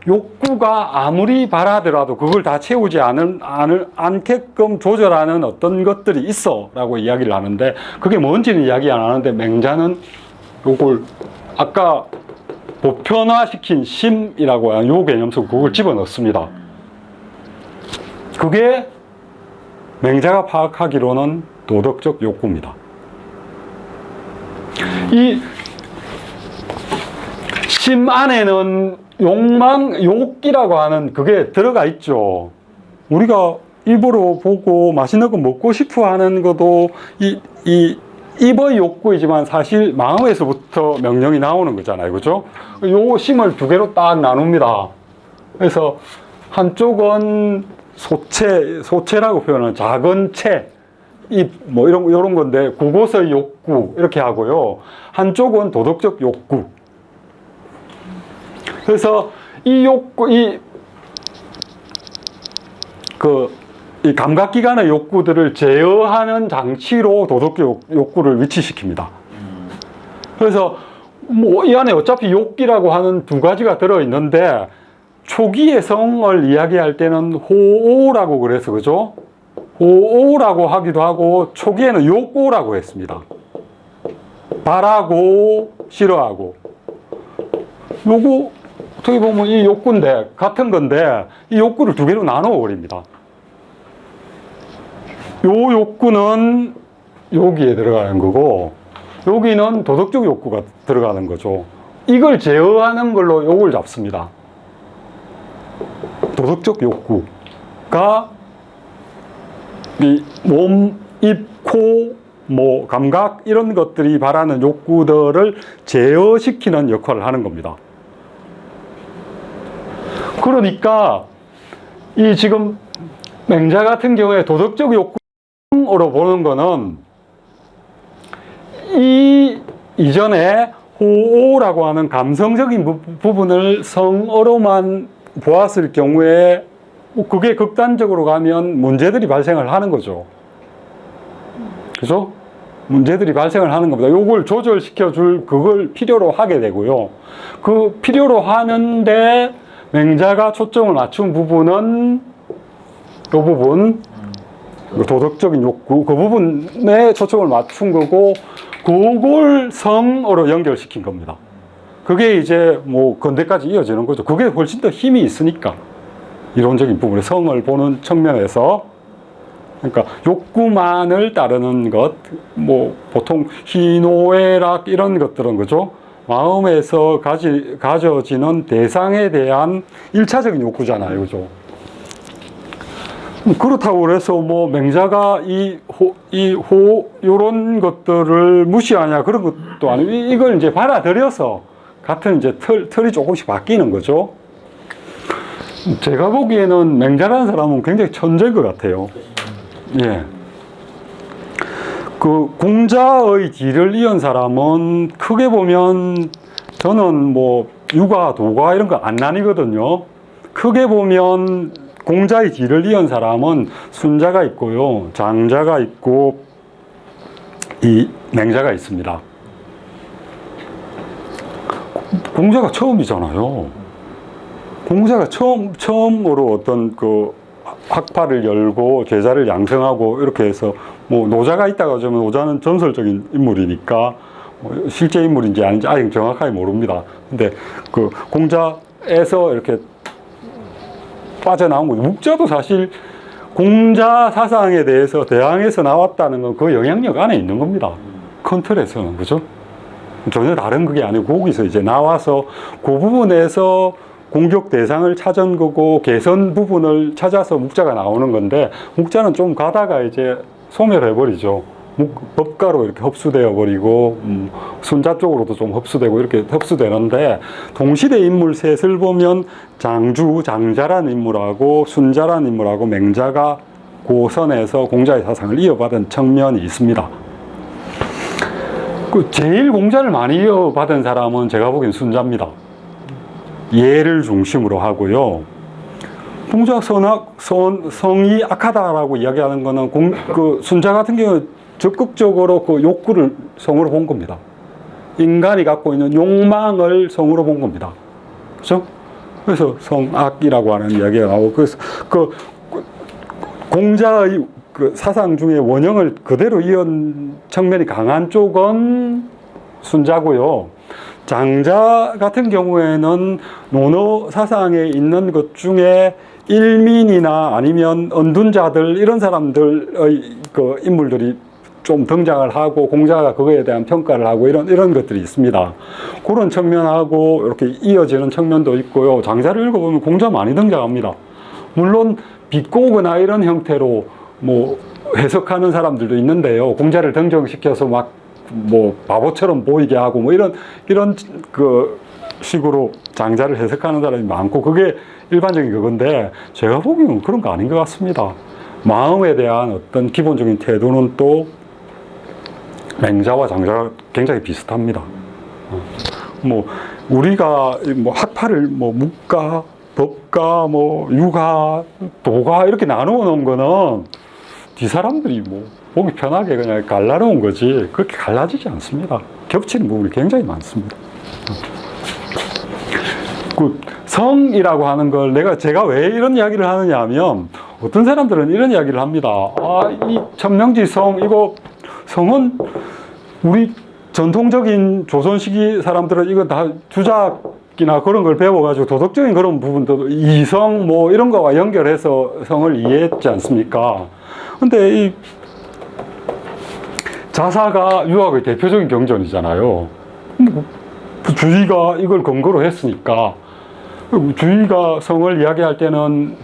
욕구가 아무리 바라더라도 그걸 다 채우지 않게끔 조절하는 어떤 것들이 있어 라고 이야기를 하는데, 그게 뭔지는 이야기 안 하는데 맹자는 요걸 아까 보편화시킨 심이라고 하는 요 개념 속에 그걸 집어넣습니다. 그게 맹자가 파악하기로는 도덕적 욕구입니다. 이 심 안에는 욕이라고 하는 그게 들어가 있죠. 우리가 입으로 보고 맛있는 거 먹고 싶어 하는 것도 입의 욕구이지만 사실 마음에서부터 명령이 나오는 거잖아요. 그죠? 요 심을 두 개로 딱 나눕니다. 그래서 한쪽은 소체라고 표현하는 작은 체, 뭐 이런 건데, 그곳의 욕구, 이렇게 하고요. 한쪽은 도덕적 욕구. 그래서 이 욕구, 이 감각기관의 욕구들을 제어하는 장치로 도덕적 욕구를 위치시킵니다. 그래서 뭐 이 안에 어차피 욕기라고 하는 두 가지가 들어있는데, 초기의 성을 이야기할 때는 호오라고 그래서, 그죠? 호오라고 하기도 하고, 초기에는 욕오라고 했습니다. 바라고, 싫어하고. 요거 어떻게 보면 이 욕구인데, 같은 건데, 이 욕구를 두 개로 나누어 버립니다. 요 욕구는 여기에 들어가는 거고, 여기는 도덕적 욕구가 들어가는 거죠. 이걸 제어하는 걸로 요걸 잡습니다. 도덕적 욕구가 이 몸, 입, 코, 뭐 감각 이런 것들이 바라는 욕구들을 제어시키는 역할을 하는 겁니다. 그러니까 이 지금 맹자 같은 경우에 도덕적 욕구로 보는 거는 이 이전에 호오라고 하는 감성적인 부분을 성어로만 보았을 경우에 그게 극단적으로 가면 문제들이 발생을 하는 거죠. 그죠? 문제들이 발생을 하는 겁니다. 요걸 조절시켜 줄 그걸 필요로 하게 되고요. 그 필요로 하는데 맹자가 초점을 맞춘 부분은 요 부분, 도덕적인 욕구, 그 부분에 초점을 맞춘 거고, 그걸 성으로 연결시킨 겁니다. 그게 이제 뭐 근대까지 이어지는 거죠. 그게 훨씬 더 힘이 있으니까. 이론적인 부분에 성을 보는 측면에서. 그러니까 욕구만을 따르는 것, 뭐 보통 희노애락 이런 것들은 그죠? 마음에서 가져지는 대상에 대한 1차적인 욕구잖아요. 그죠? 그렇다고 그래서 뭐 맹자가 요런 것들을 무시하냐 그런 것도 아니고 이걸 이제 받아들여서 같은 이제 틀이 조금씩 바뀌는 거죠. 제가 보기에는 맹자라는 사람은 굉장히 천재인 것 같아요. 예. 그 공자의 길을 이은 사람은 크게 보면 저는 뭐 유가, 도가 이런 거 안 나뉘거든요. 크게 보면 공자의 길을 이은 사람은 순자가 있고요, 장자가 있고 이 맹자가 있습니다. 공자가 처음이잖아요. 공자가 처음으로 어떤 그 학파를 열고 제자를 양성하고 이렇게 해서 뭐 노자가 있다고 하자면 노자는 전설적인 인물이니까 뭐 실제 인물인지 아닌지 아직 정확하게 모릅니다. 근데 그 공자에서 이렇게 빠져나온 거죠. 묵자도 사실 공자 사상에 대해서 대항해서 나왔다는 건 그 영향력 안에 있는 겁니다. 큰 틀에서는. 그죠? 전혀 다른 그게 아니고 거기서 이제 나와서 그 부분에서 공격 대상을 찾은 거고 개선 부분을 찾아서 묵자가 나오는 건데 묵자는 좀 가다가 이제 소멸해버리죠. 법가로 이렇게 흡수되어 버리고 순자 쪽으로도 좀 흡수되고 이렇게 흡수되는데 동시대 인물 셋을 보면 장주, 장자라는 인물하고 순자라는 인물하고 맹자가 고선에서 공자의 사상을 이어받은 측면이 있습니다. 그 제일 공자를 많이 이어받은 사람은 제가 보기엔 순자입니다. 예를 중심으로 하고요. 공자 성이 악하다라고 이야기하는 거는 그 순자 같은 경우 적극적으로 그 욕구를 성으로 본 겁니다. 인간이 갖고 있는 욕망을 성으로 본 겁니다. 그렇죠? 그래서 성악이라고 하는 이야기가 나오고, 그래서 그 공자의 그 사상 중에 원형을 그대로 이은 측면이 강한 쪽은 순자고요. 장자 같은 경우에는 논어 사상에 있는 것 중에 일민이나 아니면 언둔자들 이런 사람들의 그 인물들이 좀 등장을 하고 공자가 그거에 대한 평가를 하고 이런 것들이 있습니다. 그런 측면하고 이렇게 이어지는 측면도 있고요. 장자를 읽어보면 공자 많이 등장합니다. 물론 비꼬거나 이런 형태로 뭐 해석하는 사람들도 있는데요. 공자를 등장시켜서 막 뭐 바보처럼 보이게 하고 뭐 이런 그 식으로 장자를 해석하는 사람이 많고 그게 일반적인 그건데 제가 보기에는 그런 거 아닌 것 같습니다. 마음에 대한 어떤 기본적인 태도는 또 맹자와 장자가 굉장히 비슷합니다. 뭐 우리가 뭐 학파를 뭐 묵가, 법가, 뭐 유가, 도가 이렇게 나누어 놓은 거는 뒷 사람들이 뭐 보기 편하게 그냥 갈라놓은 거지 그렇게 갈라지지 않습니다. 겹치는 부분이 굉장히 많습니다. 그 성이라고 하는 걸 제가 왜 이런 이야기를 하느냐 하면 어떤 사람들은 이런 이야기를 합니다. 이 천명지 성 이거 성은 우리 전통적인 조선 시기 사람들은 이거 다 주작 철학이나 그런 걸 배워가지고 도덕적인 그런 부분도 이성 뭐 이런 거와 연결해서 성을 이해했지 않습니까? 근데 이 자사가 유학의 대표적인 경전이잖아요. 주의가 이걸 근거로 했으니까 주의가 성을 이야기할 때는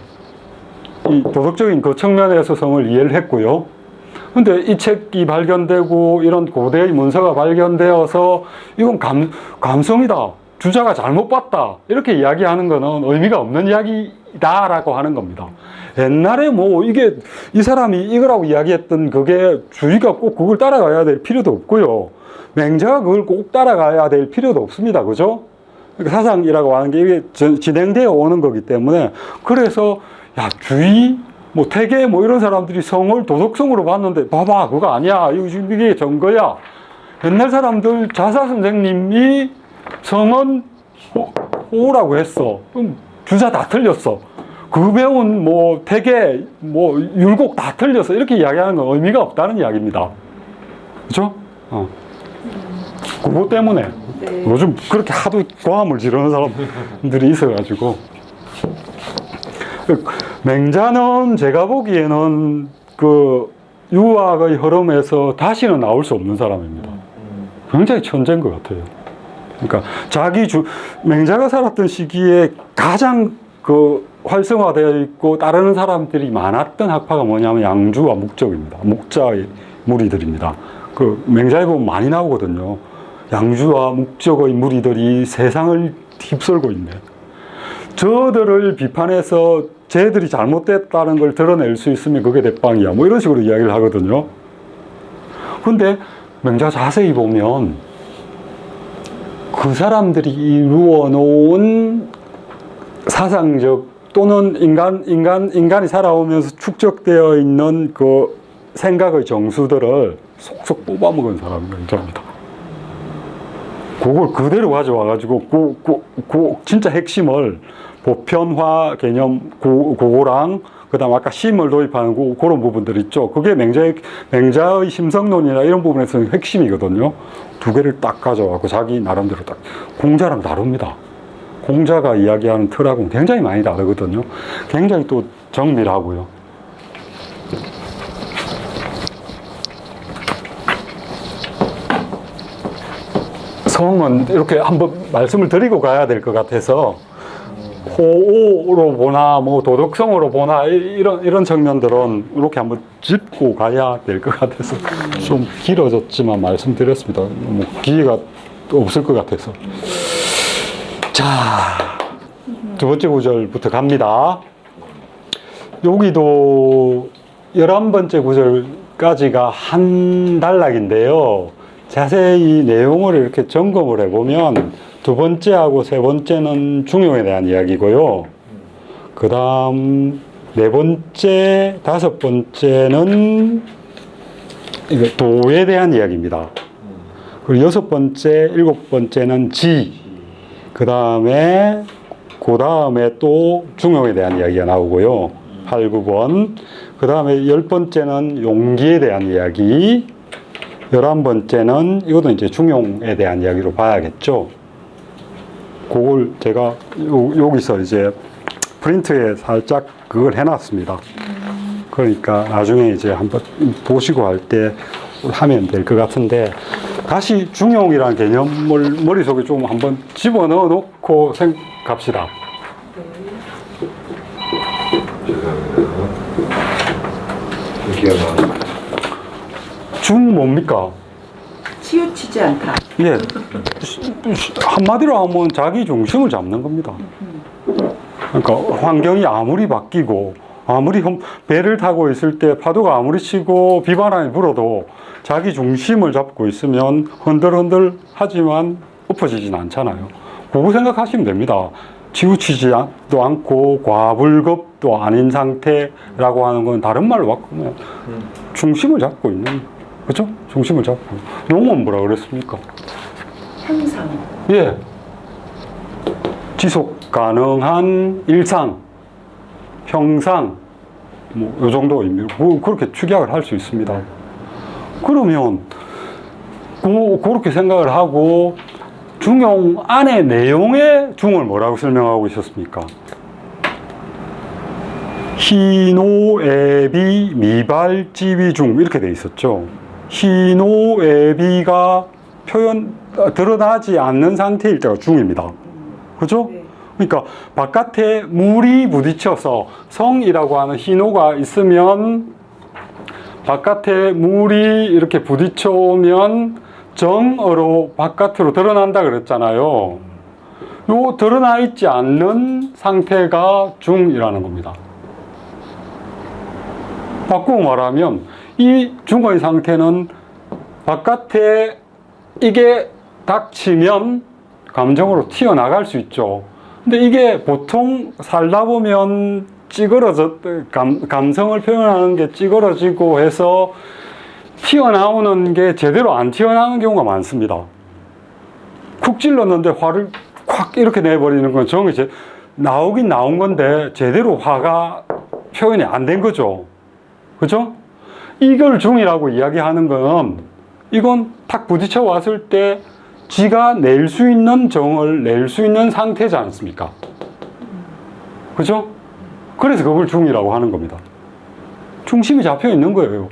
이 도덕적인 그 측면에서 성을 이해를 했고요. 근데 이 책이 발견되고 이런 고대의 문서가 발견되어서 이건 감성이다. 주자가 잘못 봤다. 이렇게 이야기하는 거는 의미가 없는 이야기다라고 하는 겁니다. 옛날에 뭐 이게 이 사람이 이거라고 이야기했던 그게 주의가 꼭 그걸 따라가야 될 필요도 없고요. 맹자가 그걸 꼭 따라가야 될 필요도 없습니다. 그죠? 그러니까 사상이라고 하는 게 이게 진행되어 오는 거기 때문에 그래서 야 주의 뭐 태계 뭐 이런 사람들이 성을 도덕성으로 봤는데 봐봐 그거 아니야 이게 정거야. 옛날 사람들 자사 선생님이 성은 오라고 했어. 그럼 주자 다 틀렸어. 그 배운 뭐 태계 뭐 율곡 다 틀렸어. 이렇게 이야기하는 건 의미가 없다는 이야기입니다. 그렇죠? 그거 때문에 네. 요즘 그렇게 하도 고함을 지르는 사람들이 있어가지고 맹자는 제가 보기에는 그 유학의 흐름에서 다시는 나올 수 없는 사람입니다. 굉장히 천재인 것 같아요. 그러니까 맹자가 살았던 시기에 가장 그 활성화되어 있고 따르는 사람들이 많았던 학파가 뭐냐면 양주와 묵적입니다. 묵자의 무리들입니다. 그 맹자에 보면 많이 나오거든요. 양주와 묵적의 무리들이 세상을 휩쓸고 있네. 저들을 비판해서 쟤들이 잘못됐다는 걸 드러낼 수 있으면 그게 대빵이야. 뭐 이런 식으로 이야기를 하거든요. 근데 맹자 자세히 보면 그 사람들이 이루어 놓은 사상적 또는 인간이 살아오면서 축적되어 있는 그 생각의 정수들을 속속 뽑아먹은 사람이 맹자입니다. 그걸 그대로 가져와가지고 진짜 핵심을 보편화 개념 그거랑 그다음 아까 심을 도입하는 그런 부분들 있죠. 그게 맹자의 심성론이나 이런 부분에서는 핵심이거든요. 두 개를 딱 가져와고 자기 나름대로 딱 공자랑 다릅니다. 공자가 이야기하는 틀하고는 굉장히 많이 다르거든요. 굉장히 또 정밀하고요. 성은 이렇게 한번 말씀을 드리고 가야 될 것 같아서 호오로 보나 뭐 도덕성으로 보나 이런 측면들은 이렇게 한번 짚고 가야 될 것 같아서 좀 길어졌지만 말씀드렸습니다. 뭐 기회가 없을 것 같아서. 자, 두 번째 구절부터 갑니다. 여기도 11번째 구절까지가 한 단락인데요. 자세히 내용을 이렇게 점검을 해보면 두 번째하고 세 번째는 중용에 대한 이야기고요. 그 다음 네 번째, 다섯 번째는 도에 대한 이야기입니다. 그리고 여섯 번째, 일곱 번째는 지, 그 다음에 또 중용에 대한 이야기가 나오고요. 8, 9번. 그 다음에 10번째는 용기에 대한 이야기. 11번째는 이것도 이제 중용에 대한 이야기로 봐야겠죠. 그걸 제가 여기서 이제 프린트에 살짝 그걸 해놨습니다. 그러니까 나중에 이제 한번 보시고 할 때 하면 될 것 같은데 다시 중용이라는 개념을 머릿속에 좀 한번 집어넣어 놓고 생각합시다. 중 뭡니까? 치우치지 않다. 예. 한마디로 하면 자기 중심을 잡는 겁니다. 그러니까 환경이 아무리 바뀌고 아무리 배를 타고 있을 때 파도가 아무리 치고 비바람이 불어도 자기 중심을 잡고 있으면 흔들흔들 하지만 엎어지진 않잖아요. 그거 생각하시면 됩니다. 치우치지도 않고 과불급도 아닌 상태라고 하는 건 다른 말로 바꾸면 중심을 잡고 있는, 그렇죠? 중심을 잡고. 용어는 뭐라 그랬습니까? 향상. 예. 지속 가능한 일상, 형상, 뭐, 요 정도 의미로, 그렇게 축약을 할 수 있습니다. 그러면, 그렇게 생각을 하고, 중용 안의 내용의 중을 뭐라고 설명하고 있었습니까? 희노애비 미발지위중 이렇게 돼 있었죠. 희노애비가 드러나지 않는 상태일 때가 중입니다. 그죠? 네. 그러니까 바깥에 물이 부딪혀서 성이라고 하는 희노가 있으면 바깥에 물이 이렇게 부딪혀 오면 정어로 바깥으로 드러난다 그랬잖아요. 요 드러나 있지 않는 상태가 중이라는 겁니다. 바꾸고 말하면 이 중의 상태는 바깥에 이게 닥치면 감정으로 튀어나갈 수 있죠. 근데 이게 보통 살다 보면 감성을 표현하는 게 찌그러지고 해서 튀어나오는 게 제대로 안 튀어나오는 경우가 많습니다. 쿡 찔렀는데 화를 콱 이렇게 내버리는 건 정이 나오긴 나온 건데 제대로 화가 표현이 안 된 거죠. 그죠? 이걸 중이라고 이야기하는 건 이건 탁 부딪혀 왔을 때 지가 낼 수 있는 정을 낼 수 있는 상태지 않습니까? 그죠? 그래서 그걸 중이라고 하는 겁니다. 중심이 잡혀 있는 거예요.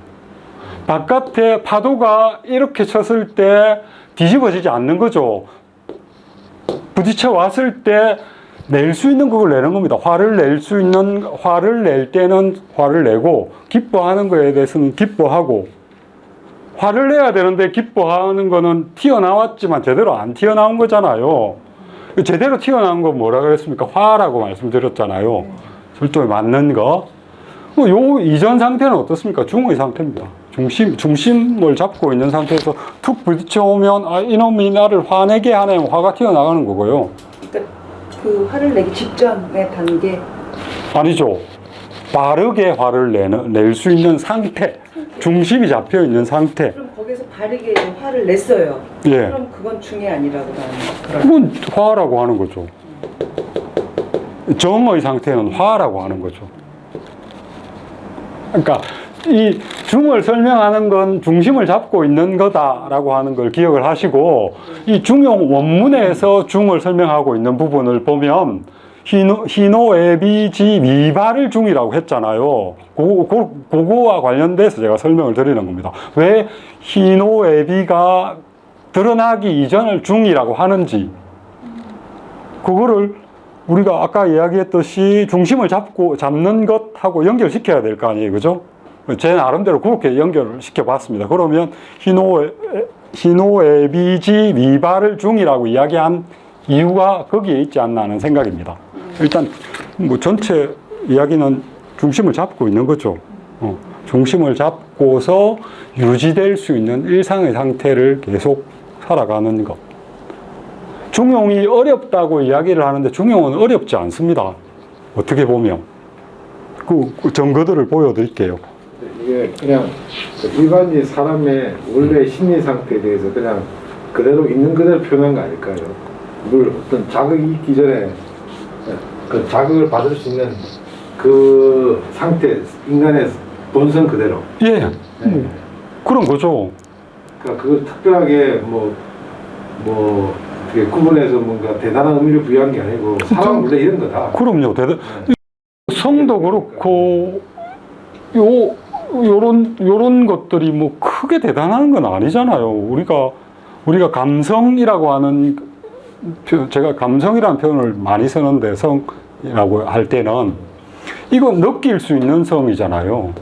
바깥에 파도가 이렇게 쳤을 때 뒤집어지지 않는 거죠. 부딪혀 왔을 때 낼 수 있는 그걸 내는 겁니다. 화를 낼 때는 화를 내고, 기뻐하는 거에 대해서는 기뻐하고, 화를 내야 되는데 기뻐하는 거는 튀어나왔지만 제대로 안 튀어나온 거잖아요. 제대로 튀어나온 건 뭐라 그랬습니까? 화라고 말씀드렸잖아요. 절도에 맞는 거. 요 이전 상태는 어떻습니까? 중의 상태입니다. 중심을 잡고 있는 상태에서 툭 부딪혀 오면, 아, 이놈이 나를 화내게 하네. 화가 튀어나가는 거고요. 그러니까 그 화를 내기 직전의 단계. 아니죠. 바르게 화를 낼 수 있는 상태. 중심이 잡혀 있는 상태. 그럼 거기서 바르게 이제 화를 냈어요. 예. 그럼 그건 중이 아니라고 나는. 그건 화라고 하는 거죠. 정의 상태는 화라고 하는 거죠. 그러니까 이 중을 설명하는 건 중심을 잡고 있는 거다라고 하는 걸 기억을 하시고, 이 중용 원문에서 중을 설명하고 있는 부분을 보면 희노애비지 미발을 중이라고 했잖아요. 그거와 관련돼서 제가 설명을 드리는 겁니다. 왜 희노애비가 드러나기 이전을 중이라고 하는지, 그거를 우리가 아까 이야기했듯이 중심을 잡는 것하고 연결시켜야 될 거 아니에요. 그죠? 제 나름대로 그렇게 연결을 시켜봤습니다. 그러면 희노애비지 미발을 중이라고 이야기한 이유가 거기에 있지 않나 하는 생각입니다. 일단 뭐 전체 이야기는 중심을 잡고 있는 거죠. 중심을 잡고서 유지될 수 있는 일상의 상태를 계속 살아가는 것. 중용이 어렵다고 이야기를 하는데 중용은 어렵지 않습니다. 어떻게 보면. 그 증거들을 보여드릴게요. 이게 그냥 일반인 사람의 원래 심리 상태에 대해서 그냥 그대로 있는 그대로 표현한 거 아닐까요? 물 어떤 자극이 있기 전에 그 자극을 받을 수 있는 그 상태, 인간의 본성 그대로. 예. 네. 그런 거죠. 그러니까 그걸 특별하게 어떻게 구분해서 뭔가 대단한 의미를 부여한 게 아니고 사람 원래 이런 거다. 그럼요. 성도 그렇고 요런 것들이 뭐 크게 대단한 건 아니잖아요. 우리가 감성이라고 하는 제가 감성이라는 표현을 많이 쓰는데, 성이라고 할 때는 이건 느낄 수 있는 성이잖아요.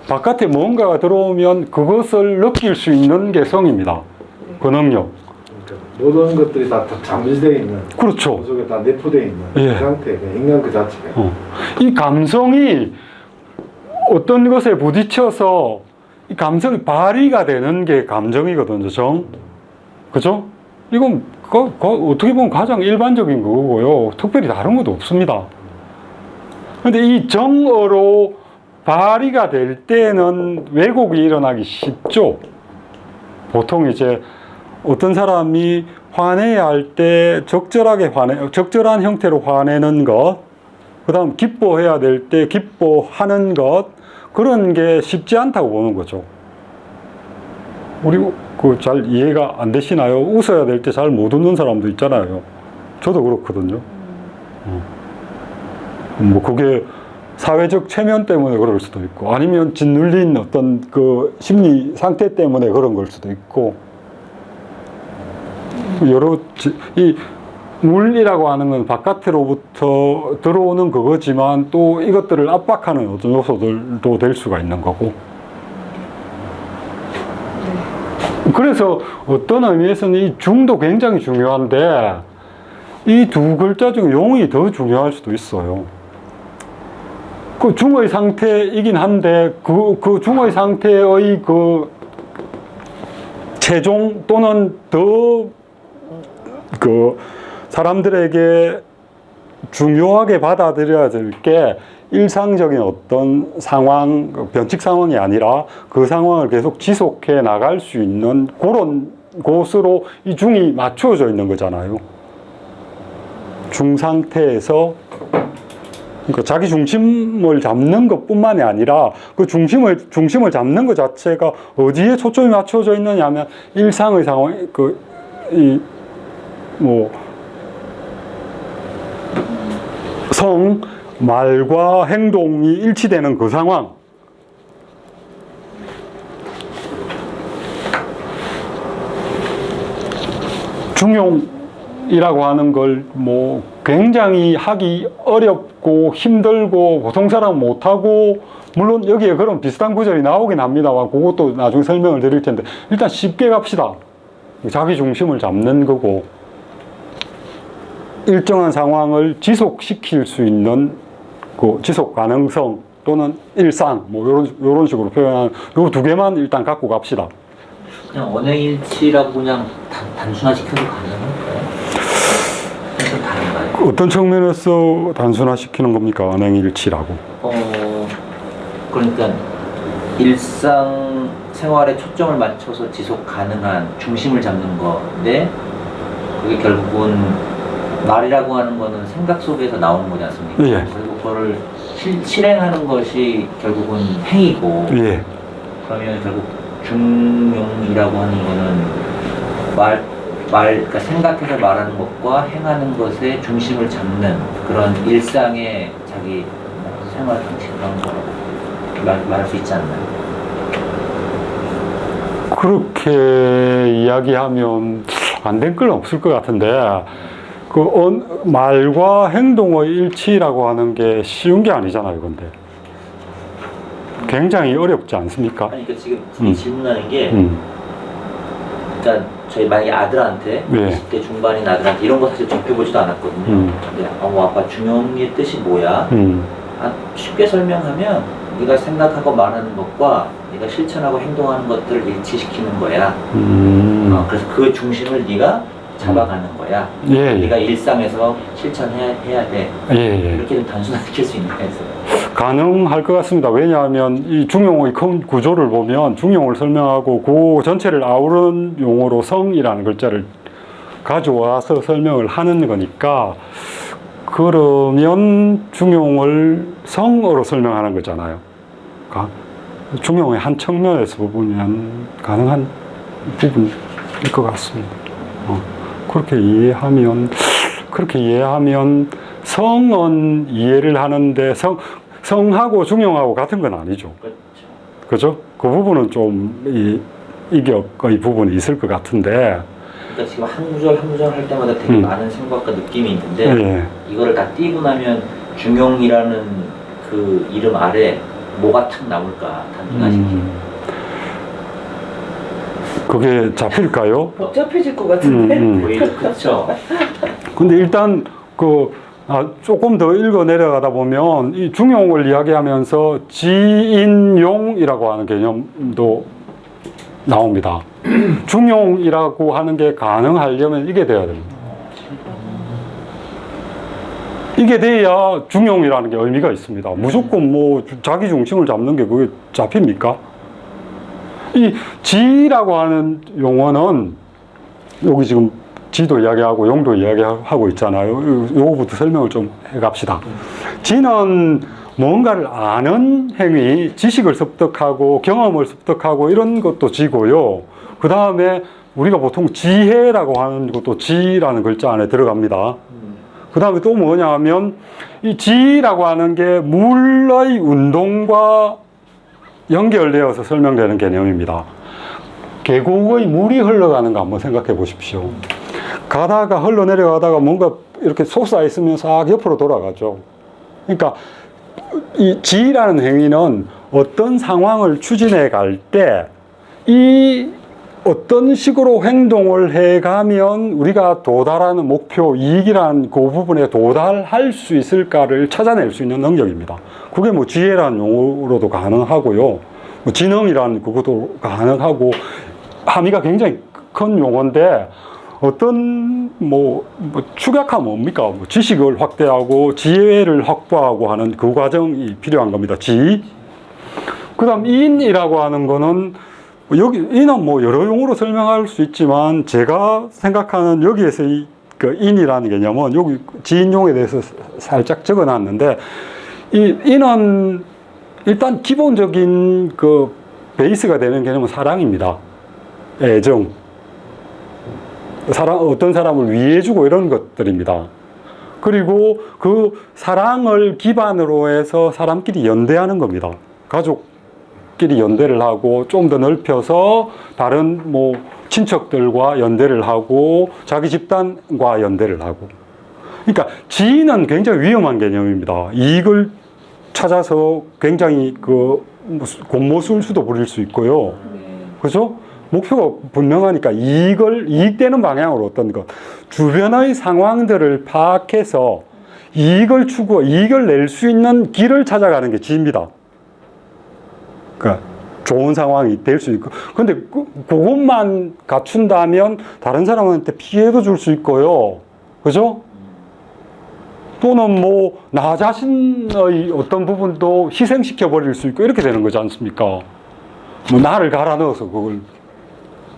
바깥에 뭔가가 들어오면 그것을 느낄 수 있는 게 성입니다. 그 능력. 그러니까 모든 것들이 다 잠재되어 있는. 그렇죠. 그 속에 다 내포되어 있는 예. 그 상태, 그냥 인간 그 자체가. 이 감성이 어떤 것에 부딪혀서 이 감성이 발휘가 되는 게 감정이거든요. 정. 그죠? 이건 어떻게 보면 가장 일반적인 거고요. 특별히 다른 것도 없습니다. 근데 이 정어로 발휘가 될 때는 왜곡이 일어나기 쉽죠. 보통 이제 어떤 사람이 화내야 할 때 적절한 형태로 화내는 것, 그 다음 기뻐해야 될 때 기뻐하는 것, 그런 게 쉽지 않다고 보는 거죠. 우리 그 잘 이해가 안 되시나요? 웃어야 될 때 잘 못 웃는 사람도 있잖아요. 저도 그렇거든요. 뭐 그게 사회적 체면 때문에 그럴 수도 있고, 아니면 짓눌린 어떤 그 심리 상태 때문에 그런 걸 수도 있고, 이 물이라고 하는 건 바깥으로부터 들어오는 그거지만 또 이것들을 압박하는 어떤 요소들도 될 수가 있는 거고. 그래서 어떤 의미에서는 이 중도 굉장히 중요한데, 이 두 글자 중 용이 더 중요할 수도 있어요. 그 중의 상태이긴 한데, 그 중의 상태의 그 최종 또는 더 그 사람들에게 중요하게 받아들여야 될 게 일상적인 어떤 상황, 변칙 상황이 아니라 그 상황을 계속 지속해 나갈 수 있는 그런 곳으로 이 중이 맞추어져 있는 거잖아요. 중 상태에서 그러니까 자기 중심을 잡는 것뿐만이 아니라 그 중심을 잡는 것 자체가 어디에 초점이 맞춰져 있느냐 하면 일상의 상황, 말과 행동이 일치되는 그 상황. 중용이라고 하는 걸 뭐 굉장히 하기 어렵고 힘들고 보통 사람은 못하고, 물론 여기에 그런 비슷한 구절이 나오긴 합니다만 그것도 나중에 설명을 드릴 텐데, 일단 쉽게 갑시다. 자기 중심을 잡는 거고, 일정한 상황을 지속시킬 수 있는 그 지속 가능성 또는 일상, 뭐 요런 식으로 표현하는 요 두 개만 일단 갖고 갑시다. 그냥 언행일치라고 그냥 단순화시켜도 가능할까요? 좀 다른가요? 어떤 측면에서 단순화시키는 겁니까? 언행일치라고. 그러니까 일상 생활에 초점을 맞춰서 지속 가능한 중심을 잡는 건데, 그게 결국은 말이라고 하는 거는 생각 속에서 나오는 거지 않습니까? 예. 그리고 그거를 실행하는 것이 결국은 행위고, 예. 그러면 결국 중용이라고 하는 거는 그러니까 생각해서 말하는 것과 행하는 것에 중심을 잡는 그런 일상의 자기 생활 방식, 그런 거라고 말할 수 있지 않나요? 그렇게 이야기하면 안 될 건 없을 것 같은데, 말과 행동의 일치라고 하는 게 쉬운 게 아니잖아요, 근데. 굉장히 어렵지 않습니까? 아니, 그러니까 지금 질문하는 게, 음. 그러니까 저희 만약에 아들한테, 예. 20대 중반인 아들한테 이런 거 사실 접해보지도 않았거든요. 근데 아빠 중용의 뜻이 뭐야? 쉽게 설명하면 네가 생각하고 말하는 것과 네가 실천하고 행동하는 것들을 일치시키는 거야. 그래서 그 중심을 네가 잡아가는 거야. 예, 예. 네가 일상에서 실천해야 돼. 예. 이렇게 좀 단순화시킬 수 있나 해서. 가능할 것 같습니다. 왜냐하면 이 중용의 큰 구조를 보면 중용을 설명하고 그 전체를 아우르는 용어로 성이라는 글자를 가져와서 설명을 하는 거니까, 그러면 중용을 성어로 설명하는 거잖아요. 중용의 한 측면에서 보면 가능한 부분일 것 같습니다. 그렇게 이해하면 성은 이해를 하는데 성하고 중용하고 같은 건 아니죠. 그죠? 그 부분은 좀 이격의 부분이 있을 것 같은데. 그러니까 지금 한 구절 한 구절 할 때마다 되게 많은 생각과 느낌이 있는데, 예. 이거를 다 띄고 나면 중용이라는 그 이름 아래 뭐가 탁 나올까 단순화시키는. 그게 잡힐까요? 복잡해질 것 같은데. 오히려 그렇죠. 근데 일단 조금 더 읽어 내려가다 보면 이 중용을 이야기하면서 지인용이라고 하는 개념도 나옵니다. 중용이라고 하는 게 가능하려면 이게 돼야 됩니다. 이게 돼야 중용이라는 게 의미가 있습니다. 무조건 뭐 자기 중심을 잡는 게 그게 잡힙니까? 이 지라고 하는 용어는 여기 지금 지도 이야기하고 용도 이야기하고 있잖아요. 요거부터 설명을 좀 해갑시다. 지는 뭔가를 아는 행위, 지식을 습득하고 경험을 습득하고 이런 것도 지고요. 그 다음에 우리가 보통 지혜라고 하는 것도 지라는 글자 안에 들어갑니다. 그 다음에 또 뭐냐 하면 이 지라고 하는 게 물의 운동과 연결되어서 설명되는 개념입니다. 계곡의 물이 흘러가는 거 한번 생각해 보십시오. 가다가 흘러내려가다가 뭔가 이렇게 솟아 있으면 싹 옆으로 돌아가죠. 그러니까 이 지라는 행위는 어떤 상황을 추진해 갈 때 이 어떤 식으로 행동을 해가면 우리가 도달하는 목표, 이익이라는 그 부분에 도달할 수 있을까를 찾아낼 수 있는 능력입니다. 그게 뭐 지혜라는 용어로도 가능하고요. 뭐 지능이라는 그것도 가능하고 함의가 굉장히 큰 용어인데 어떤 뭐 축약하면 뭡니까? 뭐 지식을 확대하고 지혜를 확보하고 하는 그 과정이 필요한 겁니다. 지. 그 다음 인이라고 하는 거는 여기 인은 뭐 여러 용어로 설명할 수 있지만 제가 생각하는 여기에서 그 인이라는 개념은 여기 지인용에 대해서 살짝 적어놨는데 이 인은 일단 기본적인 그 베이스가 되는 개념은 사랑입니다. 애정. 어떤 사람을 위해주고 이런 것들입니다. 그리고 그 사랑을 기반으로 해서 사람끼리 연대하는 겁니다. 가족끼리 연대를 하고 좀 더 넓혀서 다른 뭐 친척들과 연대를 하고 자기 집단과 연대를 하고. 그러니까 지인은 굉장히 위험한 개념입니다. 이익을 찾아서 굉장히 그 곤모술수도 부릴 수 있고요. 그죠? 목표가 분명하니까 이익되는 방향으로 어떤 것, 주변의 상황들을 파악해서 이익을 낼 수 있는 길을 찾아가는 게 지입니다. 그러니까 좋은 상황이 될 수 있고, 근데 그것만 갖춘다면 다른 사람한테 피해도 줄 수 있고요. 그죠? 또는 뭐, 나 자신의 어떤 부분도 희생시켜 버릴 수 있고, 이렇게 되는 거지 않습니까? 뭐, 나를 갈아 넣어서 그걸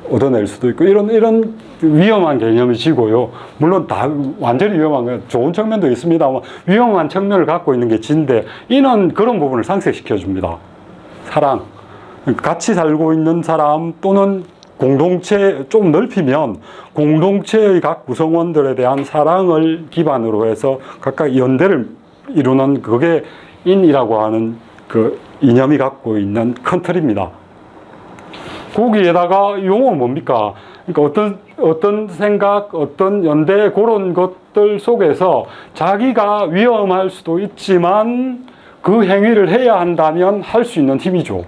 얻어낼 수도 있고 이런 위험한 개념이 지고요. 물론 다 완전히 위험한 건 좋은 측면도 있습니다만 위험한 측면을 갖고 있는 게 지인데 이는 그런 부분을 상쇄시켜 줍니다. 사랑, 같이 살고 있는 사람 또는 공동체 좀 넓히면 공동체의 각 구성원들에 대한 사랑을 기반으로 해서 각각 연대를 이루는 그게 인이라고 하는 그 이념이 갖고 있는 큰 틀입니다. 거기에다가 용어는 뭡니까? 그러니까 어떤 생각, 어떤 연대 그런 것들 속에서 자기가 위험할 수도 있지만 그 행위를 해야 한다면 할 수 있는 힘이죠.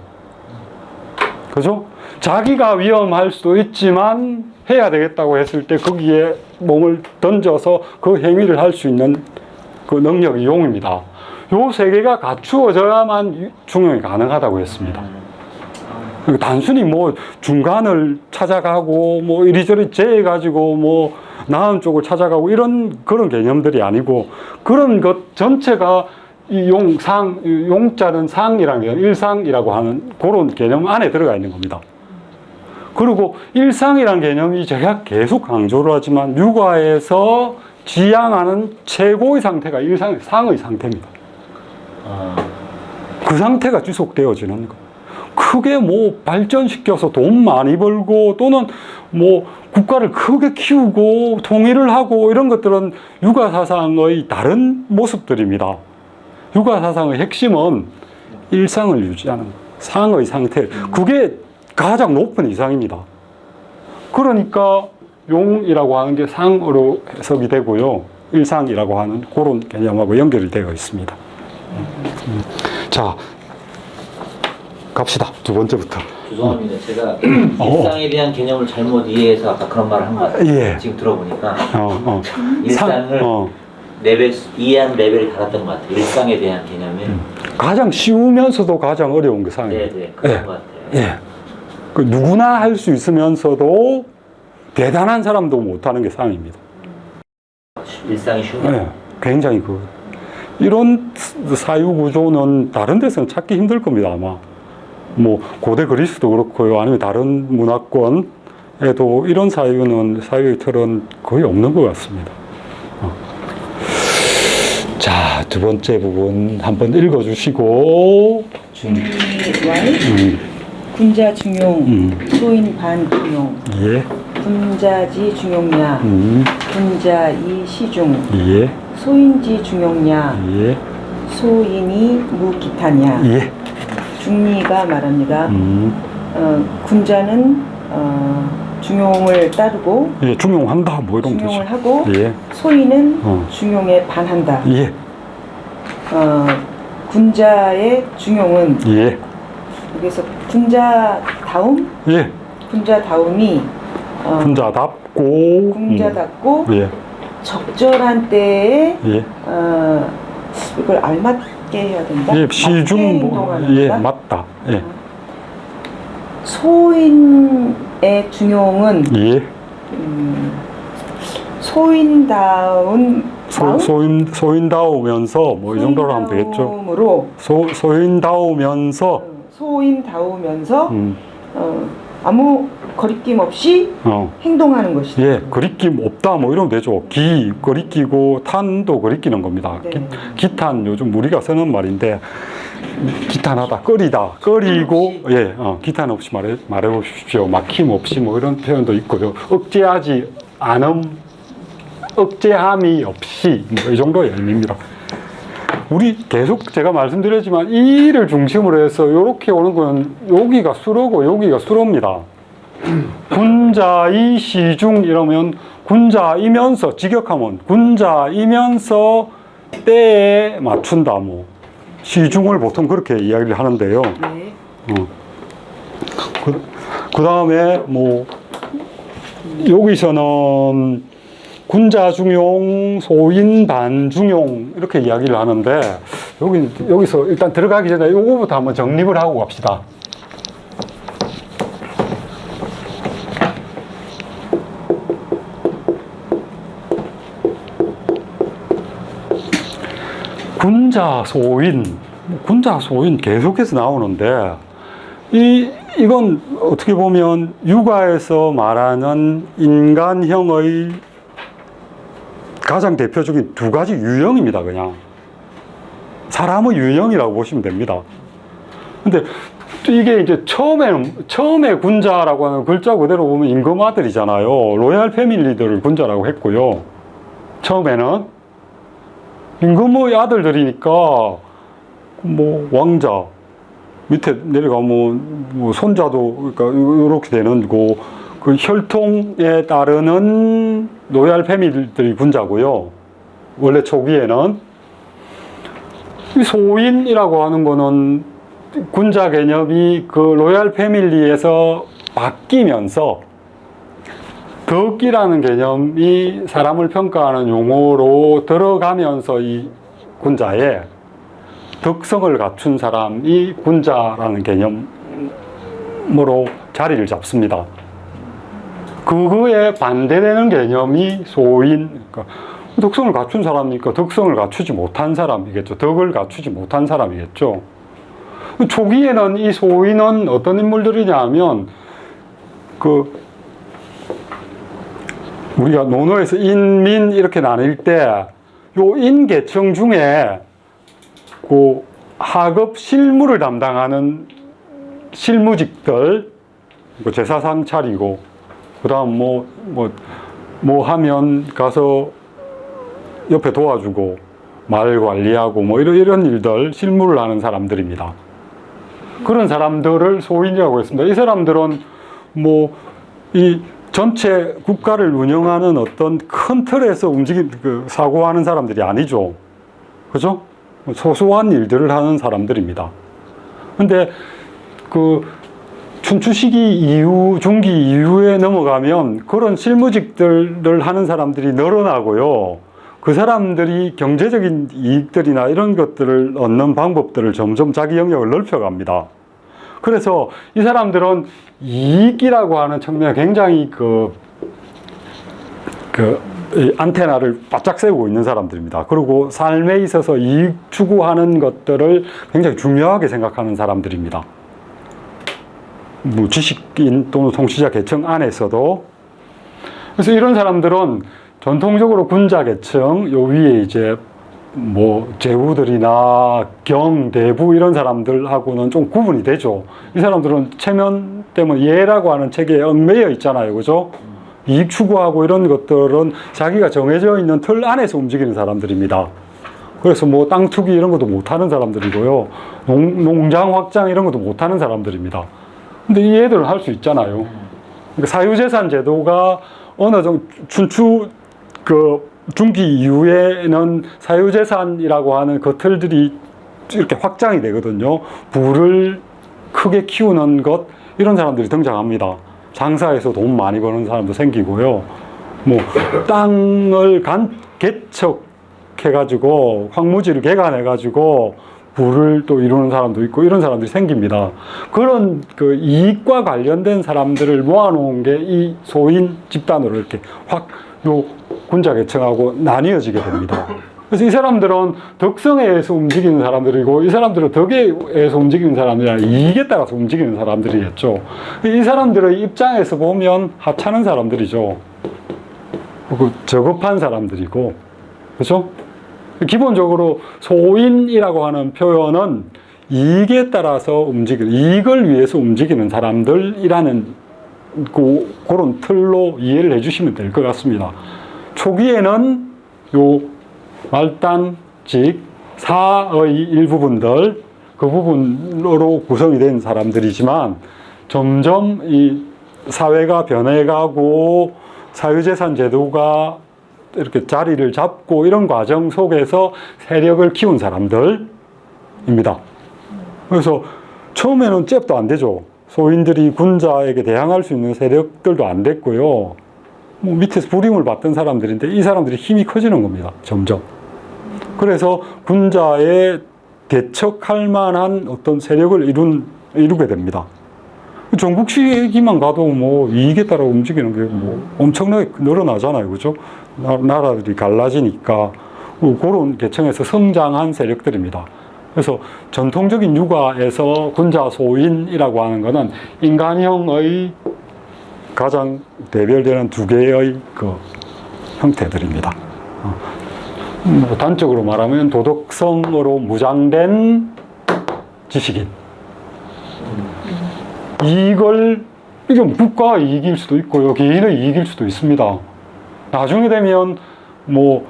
그죠? 자기가 위험할 수도 있지만 해야 되겠다고 했을 때 거기에 몸을 던져서 그 행위를 할 수 있는 그 능력이 용입니다. 요 세 개가 갖추어져야만 중용이 가능하다고 했습니다. 단순히 뭐 중간을 찾아가고 뭐 이리저리 재가지고 뭐 나은 쪽을 찾아가고 그런 개념들이 아니고 그런 것 전체가 이 용자는 상이라는 게 일상이라고 하는 그런 개념 안에 들어가 있는 겁니다. 그리고 일상이라는 개념이 제가 계속 강조를 하지만 육아에서 지향하는 최고의 상태가 상의 상태입니다. 그 상태가 지속되어지는 거. 크게 뭐 발전시켜서 돈 많이 벌고 또는 뭐 국가를 크게 키우고 통일을 하고 이런 것들은 육아사상의 다른 모습들입니다. 육아사상의 핵심은 일상을 유지하는 상의 상태. 그게 가장 높은 이상입니다. 그러니까 용이라고 하는 게 상으로 해석이 되고요. 일상이라고 하는 그런 개념하고 연결이 되어 있습니다. 자, 갑시다. 두 번째부터. 죄송합니다. 제가 일상에 대한 개념을 잘못 이해해서 아까 그런 말을 한 것 같아요. 예. 지금 들어보니까 일상을 이해하는 레벨이 달랐던 것 같아요. 일상에 대한 개념이 가장 쉬우면서도 가장 어려운 게 상입니다. 네네 그런 것 같아요. 예. 그 누구나 할 수 있으면서도 대단한 사람도 못하는 게 상입니다. 일상이 쉬운 예. 굉장히 이런 사유 구조는 다른 데서는 찾기 힘들 겁니다, 아마. 뭐 고대 그리스도 그렇고요, 아니면 다른 문화권에도 이런 사유의 틀은 거의 없는 것 같습니다. 자, 두 번째 부분 한번 읽어주시고. 군자 중용, 소인 반 중용, 예. 군자지 중용야, 군자이 시중, 예. 소인지 중용야, 예. 소인이 무기타냐. 예. 중리가 말합니다. 군자는 중용을 따르고 예. 중용한다 뭐 이런 뜻이죠. 중용을 하고 예. 소인은 중용에 반한다. 예. 군자의 중용은 예. 여기서 군자다움? 예. 군자다움이 군자답고 군자답고 예. 적절한 때에 예. 이걸 알맞게 해야 된다. 예. 맞게 시중 행동하는 예. 거다? 맞다. 예. 소인의 중용은 예. 소인다운 소인다우면서 뭐 이 정도로 하면 되겠죠. 으로 소인다우면서 소인다우면서 아무 거리낌 없이 행동하는 것이다. 예, 거리낌 없다 뭐 이러면 되죠. 기 거리끼고 탄도 거리끼는 겁니다. 네. 기탄 요즘 우리가 쓰는 말인데 기탄하다, 끓이다, 끓이고 예, 기탄 없이 말해 보십시오. 막힘 없이 뭐 이런 표현도 있고요. 억제하지 않음, 억제함이 없이 뭐 이 정도의 의미입니다. 우리 계속 제가 말씀드렸지만 이를 중심으로 해서 이렇게 오는 건 여기가 수로고 여기가 수로입니다. 군자이 시중 이러면 군자이면서 직역하면 군자이면서 때에 맞춘다 뭐 시중을 보통 그렇게 이야기를 하는데요. 네. 그 다음에 뭐 여기서는 군자중용, 소인반중용 이렇게 이야기를 하는데 여기서 일단 들어가기 전에 요거부터 한번 정립을 하고 갑시다. 군자, 소인 계속해서 나오는데 이건 어떻게 보면 육아에서 말하는 인간형의 가장 대표적인 두 가지 유형입니다. 그냥 사람의 유형이라고 보시면 됩니다. 근데 이게 이제 처음에 군자라고 하는 글자 그대로 보면 임금아들이잖아요. 로얄 패밀리들을 군자라고 했고요. 처음에는 임금의 아들들이니까 뭐 왕자 밑에 내려가면 뭐 손자도 그러니까 이렇게 되는 거 그 혈통에 따르는 로얄 패밀리들이 군자고요. 원래 초기에는 이 소인이라고 하는 거는 군자 개념이 그 로얄 패밀리에서 바뀌면서 덕이라는 개념이 사람을 평가하는 용어로 들어가면서 이 군자에 덕성을 갖춘 사람이 군자라는 개념으로 자리를 잡습니다. 그거에 반대되는 개념이 소인, 그러니까 덕성을 갖춘 사람이니까 덕성을 갖추지 못한 사람이겠죠. 덕을 갖추지 못한 사람이겠죠. 초기에는 이 소인은 어떤 인물들이냐 하면 우리가 논어에서 인민 이렇게 나뉠 때 요 인계층 중에 그 하급 실무를 담당하는 실무직들, 제사상 차리고 그 다음 뭐 하면 가서 옆에 도와주고 말 관리하고 뭐 이런 일들 실무를 하는 사람들입니다. 그런 사람들을 소인이라고 했습니다. 이 사람들은 뭐 이 전체 국가를 운영하는 어떤 큰 틀에서 사고하는 사람들이 아니죠. 그죠? 소소한 일들을 하는 사람들입니다. 근데 춘추 시기 이후, 중기 이후에 넘어가면 그런 실무직들을 하는 사람들이 늘어나고요. 그 사람들이 경제적인 이익들이나 이런 것들을 얻는 방법들을 점점 자기 영역을 넓혀갑니다. 그래서 이 사람들은 이익이라고 하는 측면에 굉장히 안테나를 바짝 세우고 있는 사람들입니다. 그리고 삶에 있어서 이익 추구하는 것들을 굉장히 중요하게 생각하는 사람들입니다. 뭐 지식인 또는 통치자 계층 안에서도. 그래서 이런 사람들은 전통적으로 군자 계층, 요 위에 이제 뭐 제후들이나 경, 대부 이런 사람들하고는 좀 구분이 되죠. 이 사람들은 체면 때문에 예라고 하는 체계에 얽매여 있잖아요. 그죠? 이익 추구하고 이런 것들은 자기가 정해져 있는 틀 안에서 움직이는 사람들입니다. 그래서 뭐 땅 투기 이런 것도 못하는 사람들이고요. 농장 확장 이런 것도 못하는 사람들입니다. 근데 이 애들은 할 수 있잖아요. 그러니까 사유재산 제도가 어느 정도 춘추 중기 이후에는 사유재산이라고 하는 그 틀들이 이렇게 확장이 되거든요. 부를 크게 키우는 것, 이런 사람들이 등장합니다. 장사해서 돈 많이 버는 사람도 생기고요. 뭐, 땅을 개척해가지고, 황무지를 개간해가지고, 부를 또 이루는 사람도 있고, 이런 사람들이 생깁니다. 그런 그 이익과 관련된 사람들을 모아놓은 게 이 소인 집단으로 이렇게 요 군자 계층하고 나뉘어지게 됩니다. 그래서 이 사람들은 덕성에 의해서 움직이는 사람들이고, 이 사람들은 덕에 의해서 움직이는 사람들이 아니라 이익에 따라서 움직이는 사람들이겠죠. 이 사람들의 입장에서 보면 하찮은 사람들이죠. 저급한 사람들이고, 그렇죠? 기본적으로 소인이라고 하는 표현은 이익에 따라서 움직이는, 이익을 위해서 움직이는 사람들이라는 그런 틀로 이해를 해주시면 될 것 같습니다. 초기에는 요 말단,직, 사의 일부분들, 그 부분으로 구성이 된 사람들이지만 점점 이 사회가 변해가고 사유재산 제도가 이렇게 자리를 잡고 이런 과정 속에서 세력을 키운 사람들입니다. 그래서 처음에는 잽도 안 되죠. 소인들이 군자에게 대항할 수 있는 세력들도 안 됐고요. 뭐 밑에서 부림을 받던 사람들인데 이 사람들이 힘이 커지는 겁니다. 점점. 그래서 군자에 대척할 만한 어떤 세력을 이루게 됩니다. 전국 시기만 가도 뭐 이익에 따라 움직이는 게 뭐 엄청나게 늘어나잖아요. 그죠? 나라들이 갈라지니까 그런 계층에서 성장한 세력들입니다. 그래서 전통적인 육아에서 군자 소인이라고 하는 것은 인간형의 가장 대별되는 두 개의 그 형태들입니다. 뭐 단적으로 말하면 도덕성으로 무장된 지식인. 이게 국가 이익일 수도 있고요, 개인의 이익일 수도 있습니다. 나중에 되면 뭐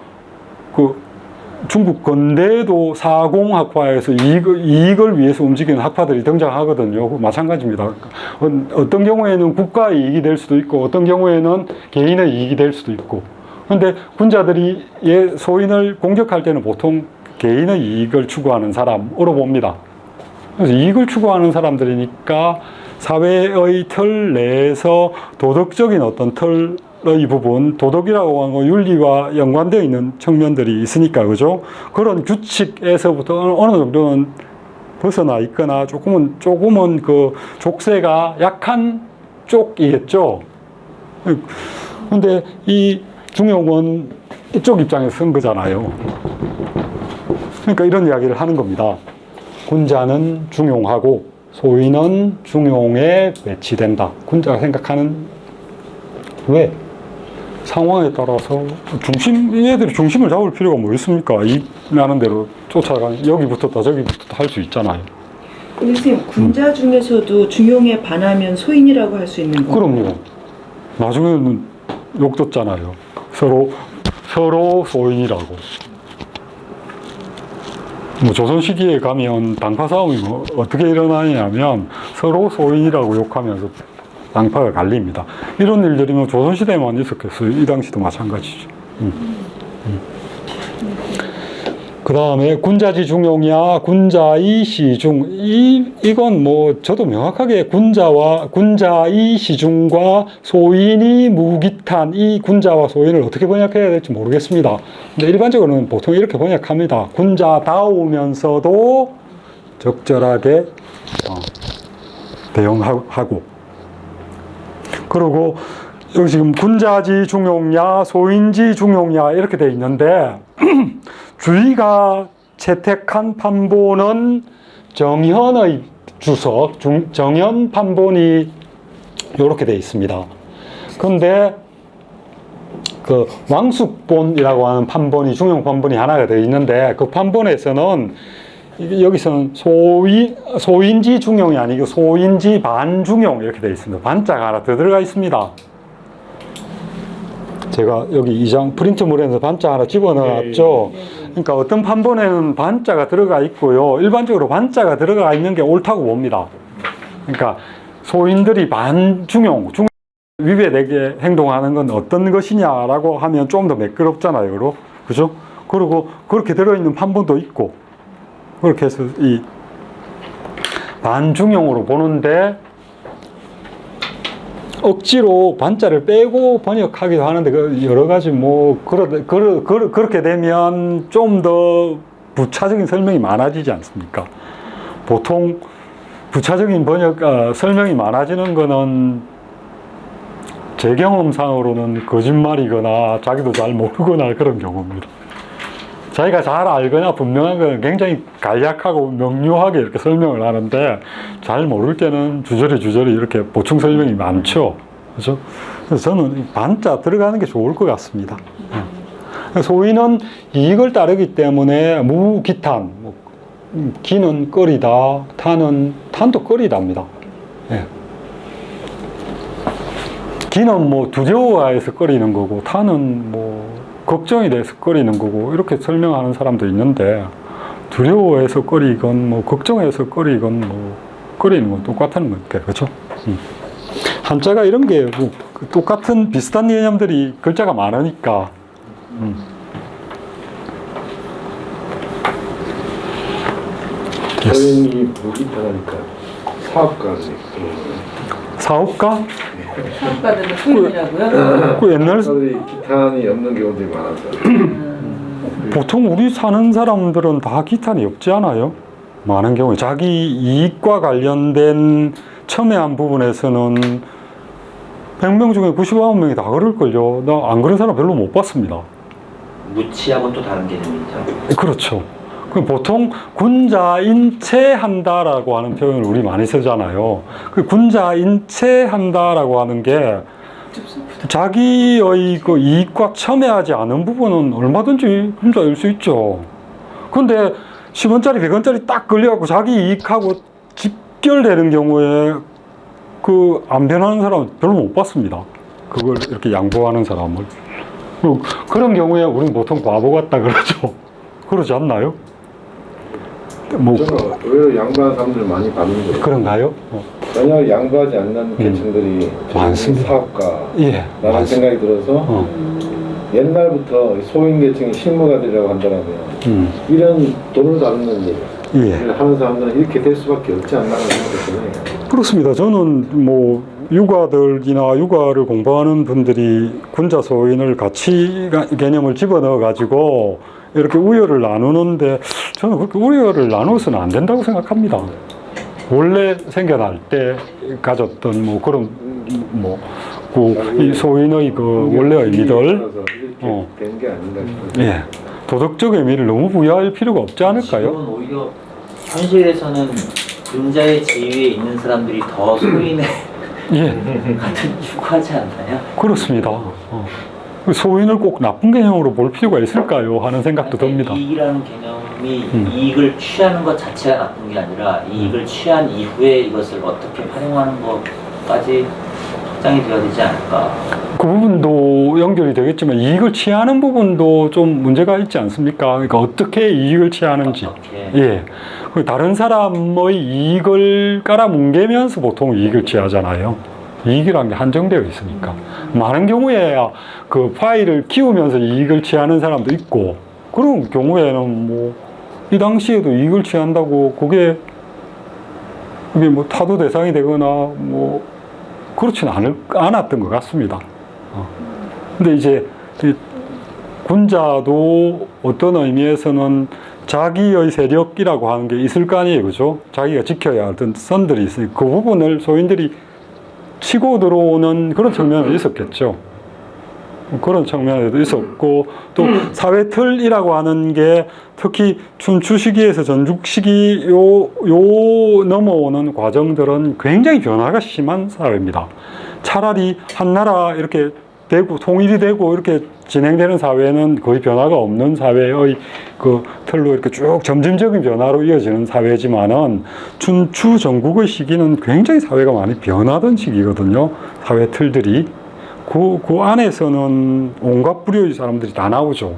중국 건대도 사공학파에서 이익을 위해서 움직이는 학파들이 등장하거든요. 마찬가지입니다. 어떤 경우에는 국가 이익이 될 수도 있고, 어떤 경우에는 개인의 이익이 될 수도 있고. 그런데 군자들이 소인을 공격할 때는 보통 개인의 이익을 추구하는 사람으로 봅니다. 그래서 이익을 추구하는 사람들이니까 사회의 틀 내에서 도덕적인 어떤 틀의 부분, 도덕이라고 하는 건 윤리와 연관되어 있는 측면들이 있으니까, 그죠? 그런 규칙에서부터 어느 정도는 벗어나 있거나 조금은 그 족쇄가 약한 쪽이겠죠. 근데 이 중용은 이쪽 입장에서 쓴 거잖아요. 그러니까 이런 이야기를 하는 겁니다. 군자는 중용하고 소인은 중용에 배치된다. 군자가 생각하는, 왜? 상황에 따라서 얘들이 중심을 잡을 필요가 뭐 있습니까? 이 나는 대로 쫓아가는, 여기 붙었다 저기 붙었다 할 수 있잖아요. 근데 선생님, 군자 중에서도 중용에 반하면 소인이라고 할 수 있는 거예요? 그럼요. 나중에는 욕 듣잖아요. 서로 소인이라고. 뭐 조선 시기에 가면 당파 싸움이 뭐 어떻게 일어나냐면 서로 소인이라고 욕하면서 당파가 갈립니다. 이런 일들이 뭐 조선 시대에만 있었겠어요. 이 당시도 마찬가지죠. 그 다음에 군자지 중용이야, 군자이 시중. 이건 뭐 저도 명확하게 군자이 시중과 소인이 무기탄, 이 군자와 소인을 어떻게 번역해야 될지 모르겠습니다. 근데 일반적으로는 보통 이렇게 번역합니다. 군자다우면서도 적절하게 대응하고. 그리고 여기 지금 군자지 중용야, 소인지 중용야 이렇게 돼 있는데 주의가 채택한 판본은 정현의 주석, 정현 판본이 이렇게 돼 있습니다. 그런데 그 왕숙본이라고 하는 판본이 중용 판본이 하나가 되어 있는데 그 판본에서는 여기서는 소인지 중용이 아니고 소인지 반중용 이렇게 되어 있습니다. 반자가 하나 더 들어가 있습니다. 제가 여기 2장 프린트물에서 반자 하나 집어넣었죠. 그러니까 어떤 판본에는 반자가 들어가 있고요. 일반적으로 반자가 들어가 있는 게 옳다고 봅니다. 그러니까 소인들이 반중용, 위배되게 행동하는 건 어떤 것이냐라고 하면 좀 더 매끄럽잖아요. 그죠? 그리고 그렇게 들어있는 판본도 있고, 그렇게 해서 이 반중용으로 보는데, 억지로 반자를 빼고 번역하기도 하는데, 여러 가지 그렇게 되면 좀 더 부차적인 설명이 많아지지 않습니까? 보통 부차적인 설명이 많아지는 거는 제 경험상으로는 거짓말이거나 자기도 잘 모르거나 그런 경우입니다. 자기가 잘 알거나 분명한 건 굉장히 간략하고 명료하게 이렇게 설명을 하는데 잘 모를 때는 주저리 이렇게 보충 설명이 많죠. 그죠? 그래서 저는 반자 들어가는 게 좋을 것 같습니다. 소위는 이익을 따르기 때문에 무기탄, 기는 끓이다, 탄도 끓이답니다. 예. 기는 뭐 두려워해서 끓이는 거고, 탄은 뭐 걱정이 돼서 끓이는 거고, 이렇게 설명하는 사람도 있는데, 두려워해서 끓이건, 뭐 걱정해서 끓이건, 뭐 끓이는 건 똑같은 거니까, 그렇죠? 한자가 이런 게 뭐 똑같은 비슷한 개념들이 글자가 많으니까. 소인이 무기탄하니까 사업가를 들어오는. 사업가? 사업가들은 소인이라고요? 그 옛날 사업가들이 기탄이 없는 경우들이 많아서. 보통 우리 사는 사람들은 다 기탄이 없지 않아요? 많은 경우에 자기 이익과 관련된 첨예한 부분에서는 100명 중에 99명이 다 그럴걸요. 나 안 그런 사람 별로 못 봤습니다. 무치하고는 또 다른 개념이죠. 그렇죠. 보통 군자인체한다라고 하는 표현을 우리 많이 쓰잖아요. 그 군자인체한다라고 하는 게 자기의 그 이익과 첨예하지 않은 부분은 얼마든지 군자일 수 있죠. 그런데 10원짜리, 100원짜리 딱 걸려갖고 자기 이익하고 직결되는 경우에 그 안 변하는 사람은 별로 못 봤습니다. 그걸 이렇게 양보하는 사람을. 그런 경우에 우리는 보통 바보 같다 그러죠. 그러지 않나요? 뭐 저는 의외로 양보하는 사람들 많이 봤는 거예요. 그런가요? 만약 양보하지 않는 계층들이 많습니다. 사업가라는 예, 생각이 들어서 옛날부터 소인 계층이 실무가들이라고 한다면 이런 돈을 다루는 일을 하는 사람들은 이렇게 될 수밖에 없지 않나는 생각이 드네요. 그렇습니다. 저는 뭐 육아들이나 육아를 공부하는 분들이 군자 소인을 같이 개념을 집어넣어 가지고 이렇게 우열을 나누는데 저는 그렇게 우열을 나누어서는 안 된다고 생각합니다. 원래 생겨날 때 가졌던 뭐 그런 이 소인의 그 원래 의미들 된 게 아닌가 싶어요. 예, 도덕적 의미를 너무 부여할 필요가 없지 않을까요? 지금은 오히려 현실에서는 군자의 지위에 있는 사람들이 더 소인에 예, 같은 추구하지 않나요? 그렇습니다. 소인을 꼭 나쁜 개념으로 볼 필요가 있을까요? 하는 생각도 듭니다. 이익이라는 개념이 이익을 취하는 것 자체가 나쁜 게 아니라 이익을 취한 이후에 이것을 어떻게 활용하는 것까지 확장이 되어야 되지 않을까. 그 부분도 연결이 되겠지만 이익을 취하는 부분도 좀 문제가 있지 않습니까? 그러니까 어떻게 이익을 취하는지. 예. 다른 사람의 이익을 깔아뭉개면서 보통 이익을 취하잖아요. 이익이라는 게 한정되어 있으니까. 많은 경우에 그 파일을 키우면서 이익을 취하는 사람도 있고, 그런 경우에는 뭐, 이 당시에도 이익을 취한다고 그게 뭐 타도 대상이 되거나 뭐, 그렇지는 않았던 것 같습니다. 근데 이제 군자도 어떤 의미에서는 자기의 세력이라고 하는 게 있을 거 아니에요. 그죠? 자기가 지켜야 할 어떤 선들이 있으니 그 부분을 소인들이 치고 들어오는 그런 측면이 있었겠죠. 그런 측면에도 있었고, 또 사회 틀이라고 하는 게 특히 춘추 시기에서 전국 시기 요 넘어오는 과정들은 굉장히 변화가 심한 사회입니다. 차라리 한 나라 이렇게 되고 통일이 되고 이렇게 진행되는 사회는 거의 변화가 없는 사회의 그 틀로 이렇게 쭉 점진적인 변화로 이어지는 사회지만은 춘추 전국의 시기는 굉장히 사회가 많이 변하던 시기거든요. 사회 틀들이. 그 안에서는 온갖 부류의 사람들이 다 나오죠.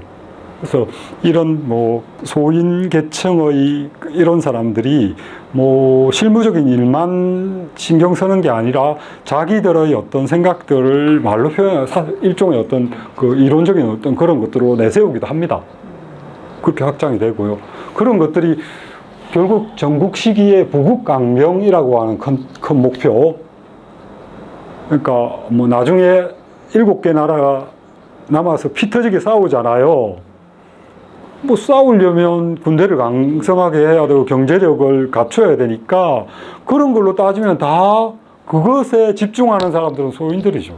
그래서 이런 뭐 소인 계층의 이런 사람들이 뭐 실무적인 일만 신경 쓰는 게 아니라 자기들의 어떤 생각들을 말로 표현, 일종의 어떤 그 이론적인 어떤 그런 것들로 내세우기도 합니다. 그렇게 확장이 되고요. 그런 것들이 결국 전국 시기의 부국강명이라고 하는 큰 목표. 그러니까 뭐 나중에 7개 나라가 남아서 피 터지게 싸우잖아요. 뭐 싸우려면 군대를 강성하게 해야 되고 경제력을 갖춰야 되니까 그런 걸로 따지면 다 그것에 집중하는 사람들은 소인들이죠.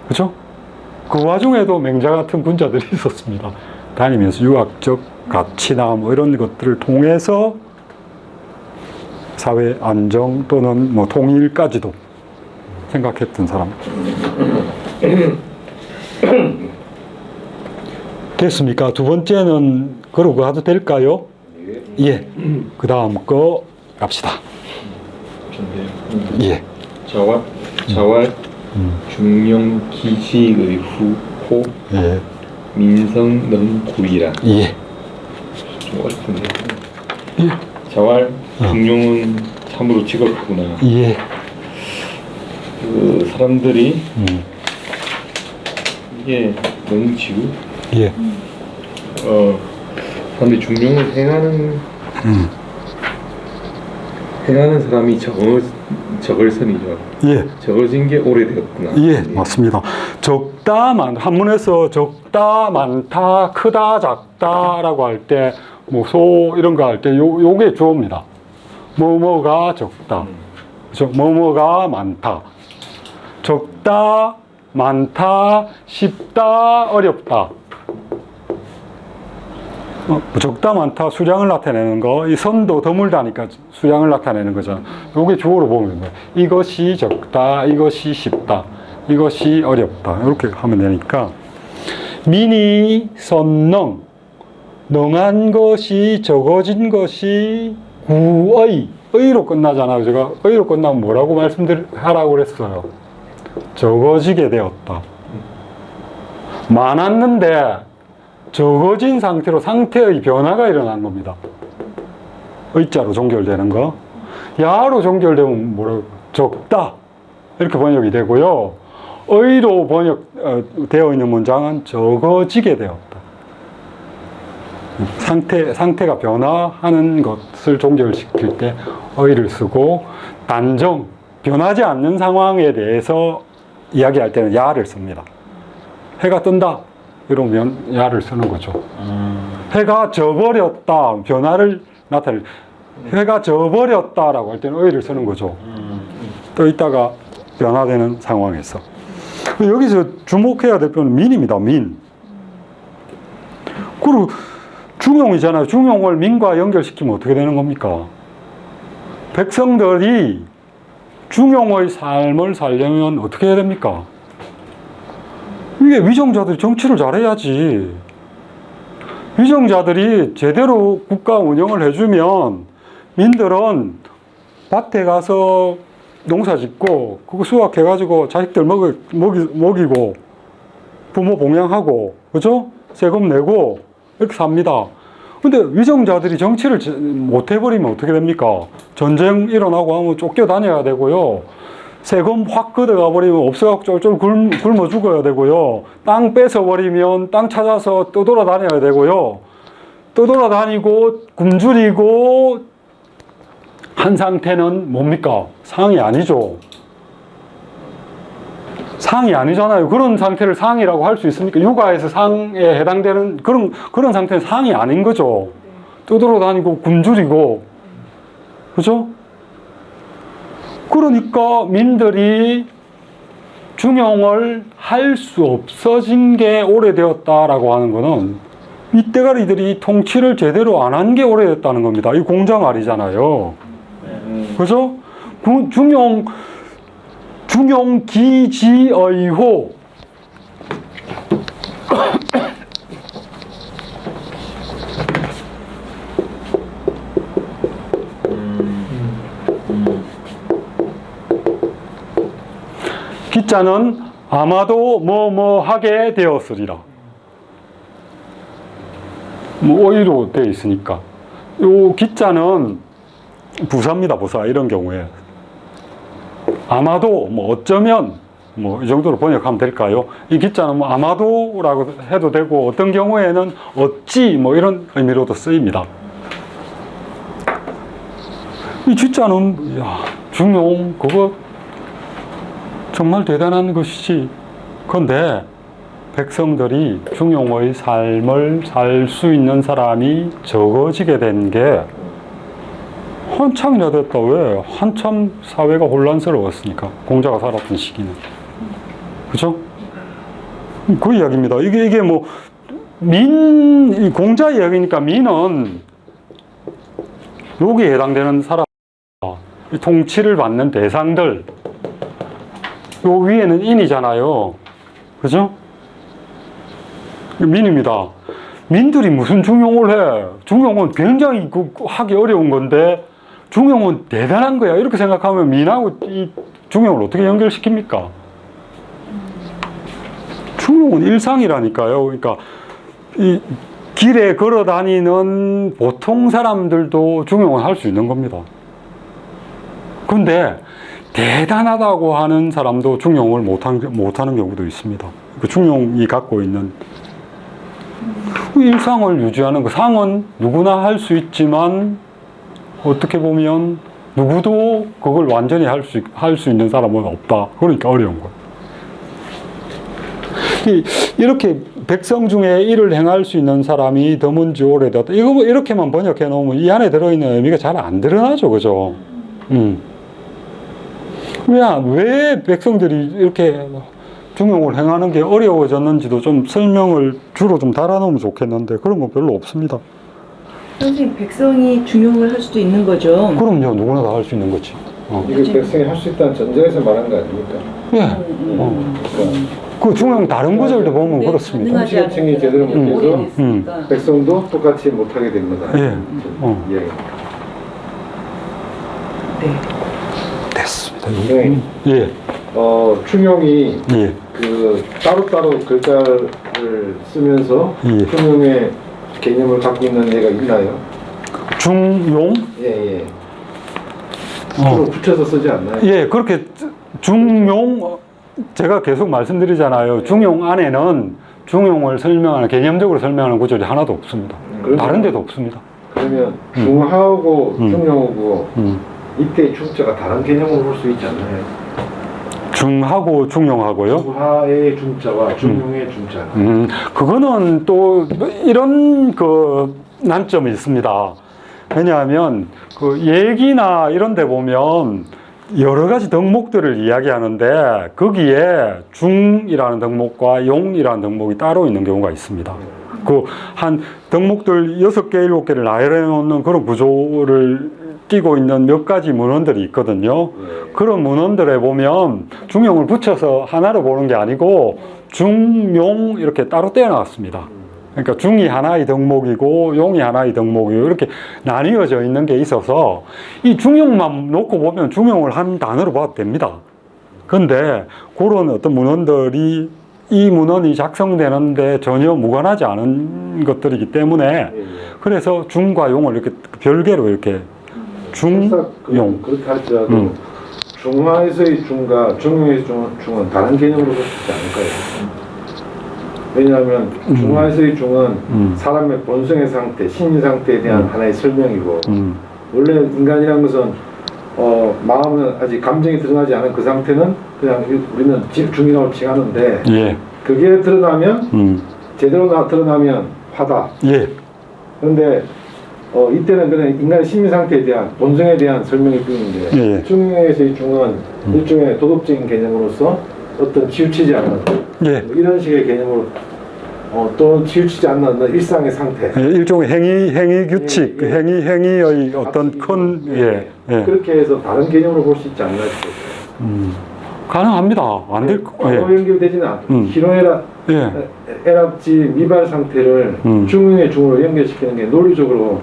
그렇죠? 그 와중에도 맹자 같은 군자들이 있었습니다. 다니면서 유학적 가치나 뭐 이런 것들을 통해서 사회 안정 또는 뭐 통일까지도 생각했던 사람. 됐습니까? 두 번째는 그러고 가도 될까요? 예. 그 다음 거 갑시다. 예. 자왈 중용 기지의 후호 예. 민성 능구이라. 예. 좀 어렵군요. 자왈 중용은 참으로 지극하구나. 예. 그 사람들이 이게 능지구. 예. 사람들이 중용을 행하는 사람이 적을선이죠. 예. 적어진 게 오래되었구나. 예, 맞습니다. 적다, 한문에서 적다, 많다, 크다, 작다라고 할 때, 뭐, 소, 이런 거 할 때, 요게 주어입니다. 뭐뭐가 적다. 그죠? 뭐뭐가 많다. 적다, 많다, 쉽다, 어렵다. 적다, 많다, 수량을 나타내는 거, 이 선도 드물다니까 수량을 나타내는 거잖아. 요게 주어로 보면 돼요. 이것이 적다, 이것이 쉽다, 이것이 어렵다. 이렇게 하면 되니까. 민이 선능, 능한 것이 적어진 것이 구의, 의로 끝나잖아요. 제가 의로 끝나면 뭐라고 하라고 그랬어요. 적어지게 되었다. 많았는데 적어진 상태로 상태의 변화가 일어난 겁니다. 의자로 종결되는 거. 야로 종결되면 뭐라고? 적다. 이렇게 번역이 되고요. 의로 되어 있는 문장은 적어지게 되었다. 상태가 변화하는 것을 종결시킬 때 의를 쓰고, 단정, 변하지 않는 상황에 대해서 이야기할 때는 야를 씁니다. 해가 뜬다. 이러면 야를 쓰는 거죠. 해가 져버렸다. 변화를 나타낼. 해가 져버렸다라고 할 때는 의를 쓰는 거죠. 또 이따가 변화되는 상황에서. 여기서 주목해야 될 표현은 민입니다. 민. 그리고 중용이잖아요. 중용을 민과 연결시키면 어떻게 되는 겁니까? 백성들이 중용의 삶을 살려면 어떻게 해야 됩니까? 이게 위정자들이 정치를 잘해야지. 위정자들이 제대로 국가 운영을 해주면 민들은 밭에 가서 농사 짓고 그거 수확해가지고 자식들 먹이고 부모 봉양하고, 그죠? 세금 내고 이렇게 삽니다. 근데 위정자들이 정치를 못 해버리면 어떻게 됩니까? 전쟁 일어나고 하면 쫓겨다녀야 되고요. 세금 확 걷어가 버리면 없어갖고 쫄쫄 굶어 죽어야 되고요. 땅 뺏어버리면 땅 찾아서 떠돌아다녀야 되고요. 떠돌아다니고 굶주리고 한 상태는 뭡니까? 상이 아니죠. 상이 아니잖아요. 그런 상태를 상이라고 할 수 있습니까? 육아에서 상에 해당되는 그런 상태는 상이 아닌 거죠. 떠돌아다니고 굶주리고, 그죠? 그러니까 민들이 중용을 할 수 없어진 게 오래되었다라고 하는 거는 이때가리들이 통치를 제대로 안 한 게 오래됐다는 겁니다. 이 공자말이잖아요. 그죠? 중용 기지의호, 기자는 아마도 뭐 하게 되었으리라. 뭐 어휘로 되어 있으니까. 요 기자는 부사입니다. 부사. 이런 경우에 아마도 뭐 어쩌면 뭐 이 정도로 번역하면 될까요? 이 기자는 뭐 아마도라고 해도 되고 어떤 경우에는 어찌 뭐 이런 의미로도 쓰입니다. 이 기자는 중용 그거 정말 대단한 것이지. 그런데 백성들이 중용의 삶을 살 수 있는 사람이 적어지게 된 게 한참이나 됐다. 왜? 한참 사회가 혼란스러웠으니까. 공자가 살았던 시기는. 그죠? 그 이야기입니다. 이게 뭐, 공자 이야기니까 민은 여기에 해당되는 사람, 통치를 받는 대상들, 요 위에는 인이잖아요. 그죠? 민입니다. 민들이 무슨 중용을 해? 중용은 굉장히 하기 어려운 건데, 중용은 대단한 거야. 이렇게 생각하면 민하고 이 중용을 어떻게 연결시킵니까? 중용은 일상이라니까요. 그러니까 이 길에 걸어 다니는 보통 사람들도 중용을 할 수 있는 겁니다. 근데 대단하다고 하는 사람도 중용을 못하는 경우도 있습니다. 그 중용이 갖고 있는 일상을 유지하는 거, 상은 누구나 할 수 있지만 어떻게 보면 누구도 그걸 완전히 할 수 있는 사람은 없다. 그러니까 어려운 거예요. 이렇게 백성 중에 일을 행할 수 있는 사람이 드문지 오래되었다. 이거 뭐 이렇게만 번역해 놓으면 이 안에 들어있는 의미가 잘 안 드러나죠. 그죠? 왜 백성들이 이렇게 중용을 행하는 게 어려워졌는지도 좀 설명을 주로 좀 달아놓으면 좋겠는데 그런 건 별로 없습니다. 선생님, 백성이 중용을 할 수도 있는 거죠? 그럼요. 누구나 다 할 수 있는 거지. 이게 백성이 할 수 있다는 전제에서 말한 거 아닙니까? 예. 그러니까 그 중용 다른 구절도 보면 네, 그렇습니다. 가능하지 않은 통치계층이 제대로 지가 못해서 오래됐으니까. 백성도 똑같이 못하게 된 거다. 예. 이야기입니다. 네. 됐습니다. 네. 예. 중용이 예. 그 따로따로 글자를 쓰면서 예. 중용의 개념을 갖고 있는 애가 있나요? 중용? 예. 주로 붙여서 쓰지 않나요? 예, 그렇게 중용, 제가 계속 말씀드리잖아요. 중용 안에는 중용을 설명하는, 개념적으로 설명하는 구절이 하나도 없습니다. 다른 데도 없습니다. 그러면 중하고 중용하고 음. 이때 중자가 다른 개념으로 볼 수 있지 않나요? 중하고 중용하고요. 중하의 중자와 중용의 중자. 그거는 또 이런 그 난점이 있습니다. 왜냐하면 그 얘기나 이런 데 보면 여러 가지 덕목들을 이야기하는데 거기에 중이라는 덕목과 용이라는 덕목이 따로 있는 경우가 있습니다. 그 한 덕목들 6개, 7개를 나열해 놓는 그런 구조를 띄고 있는 몇 가지 문헌들이 있거든요. 그런 문헌들에 보면 중용을 붙여서 하나로 보는 게 아니고 중용 이렇게 따로 떼어놨습니다. 그러니까 중이 하나의 덕목이고 용이 하나의 덕목이고 이렇게 나뉘어져 있는 게 있어서 이 중용만 놓고 보면 중용을 한 단어로 봐도 됩니다. 근데 그런 어떤 문헌들이 이 문헌이 작성되는데 전혀 무관하지 않은 것들이기 때문에 그래서 중과 용을 이렇게 별개로 이렇게 중용. 그렇게 할지라도 중화에서의 중과 중용에서의 중은 다른 개념으로 볼 수 있지 않을까요? 왜냐하면 중화에서의 중은 사람의 본성의 상태, 심리 상태에 대한 하나의 설명이고 원래 인간이라는 것은 마음은 아직 감정이 드러나지 않은 그 상태는 그냥 우리는 중이라고 칭하는데 예. 그게 드러나면 제대로 드러나면 화다. 예. 그런데 이때는 그냥 인간의 심리 상태에 대한 본성에 대한 설명일 뿐인데 예. 중에서의 중은 일종의 도덕적인 개념으로서 어떤 치우치지 않는 예. 뭐 이런 식의 개념으로 또는 치우치지 않는 일상의 상태. 예, 일종의 행위 규칙, 예, 예. 행위의 어떤 큰, 예, 예. 그렇게 해서 다른 개념으로 볼 수 있지 않나 싶어요. 가능합니다. 안 될 거, 과거 예. 연결되지는 않고 희로애락 예. 애랍지 미발 상태를 중의 중으로 연결시키는 게 논리적으로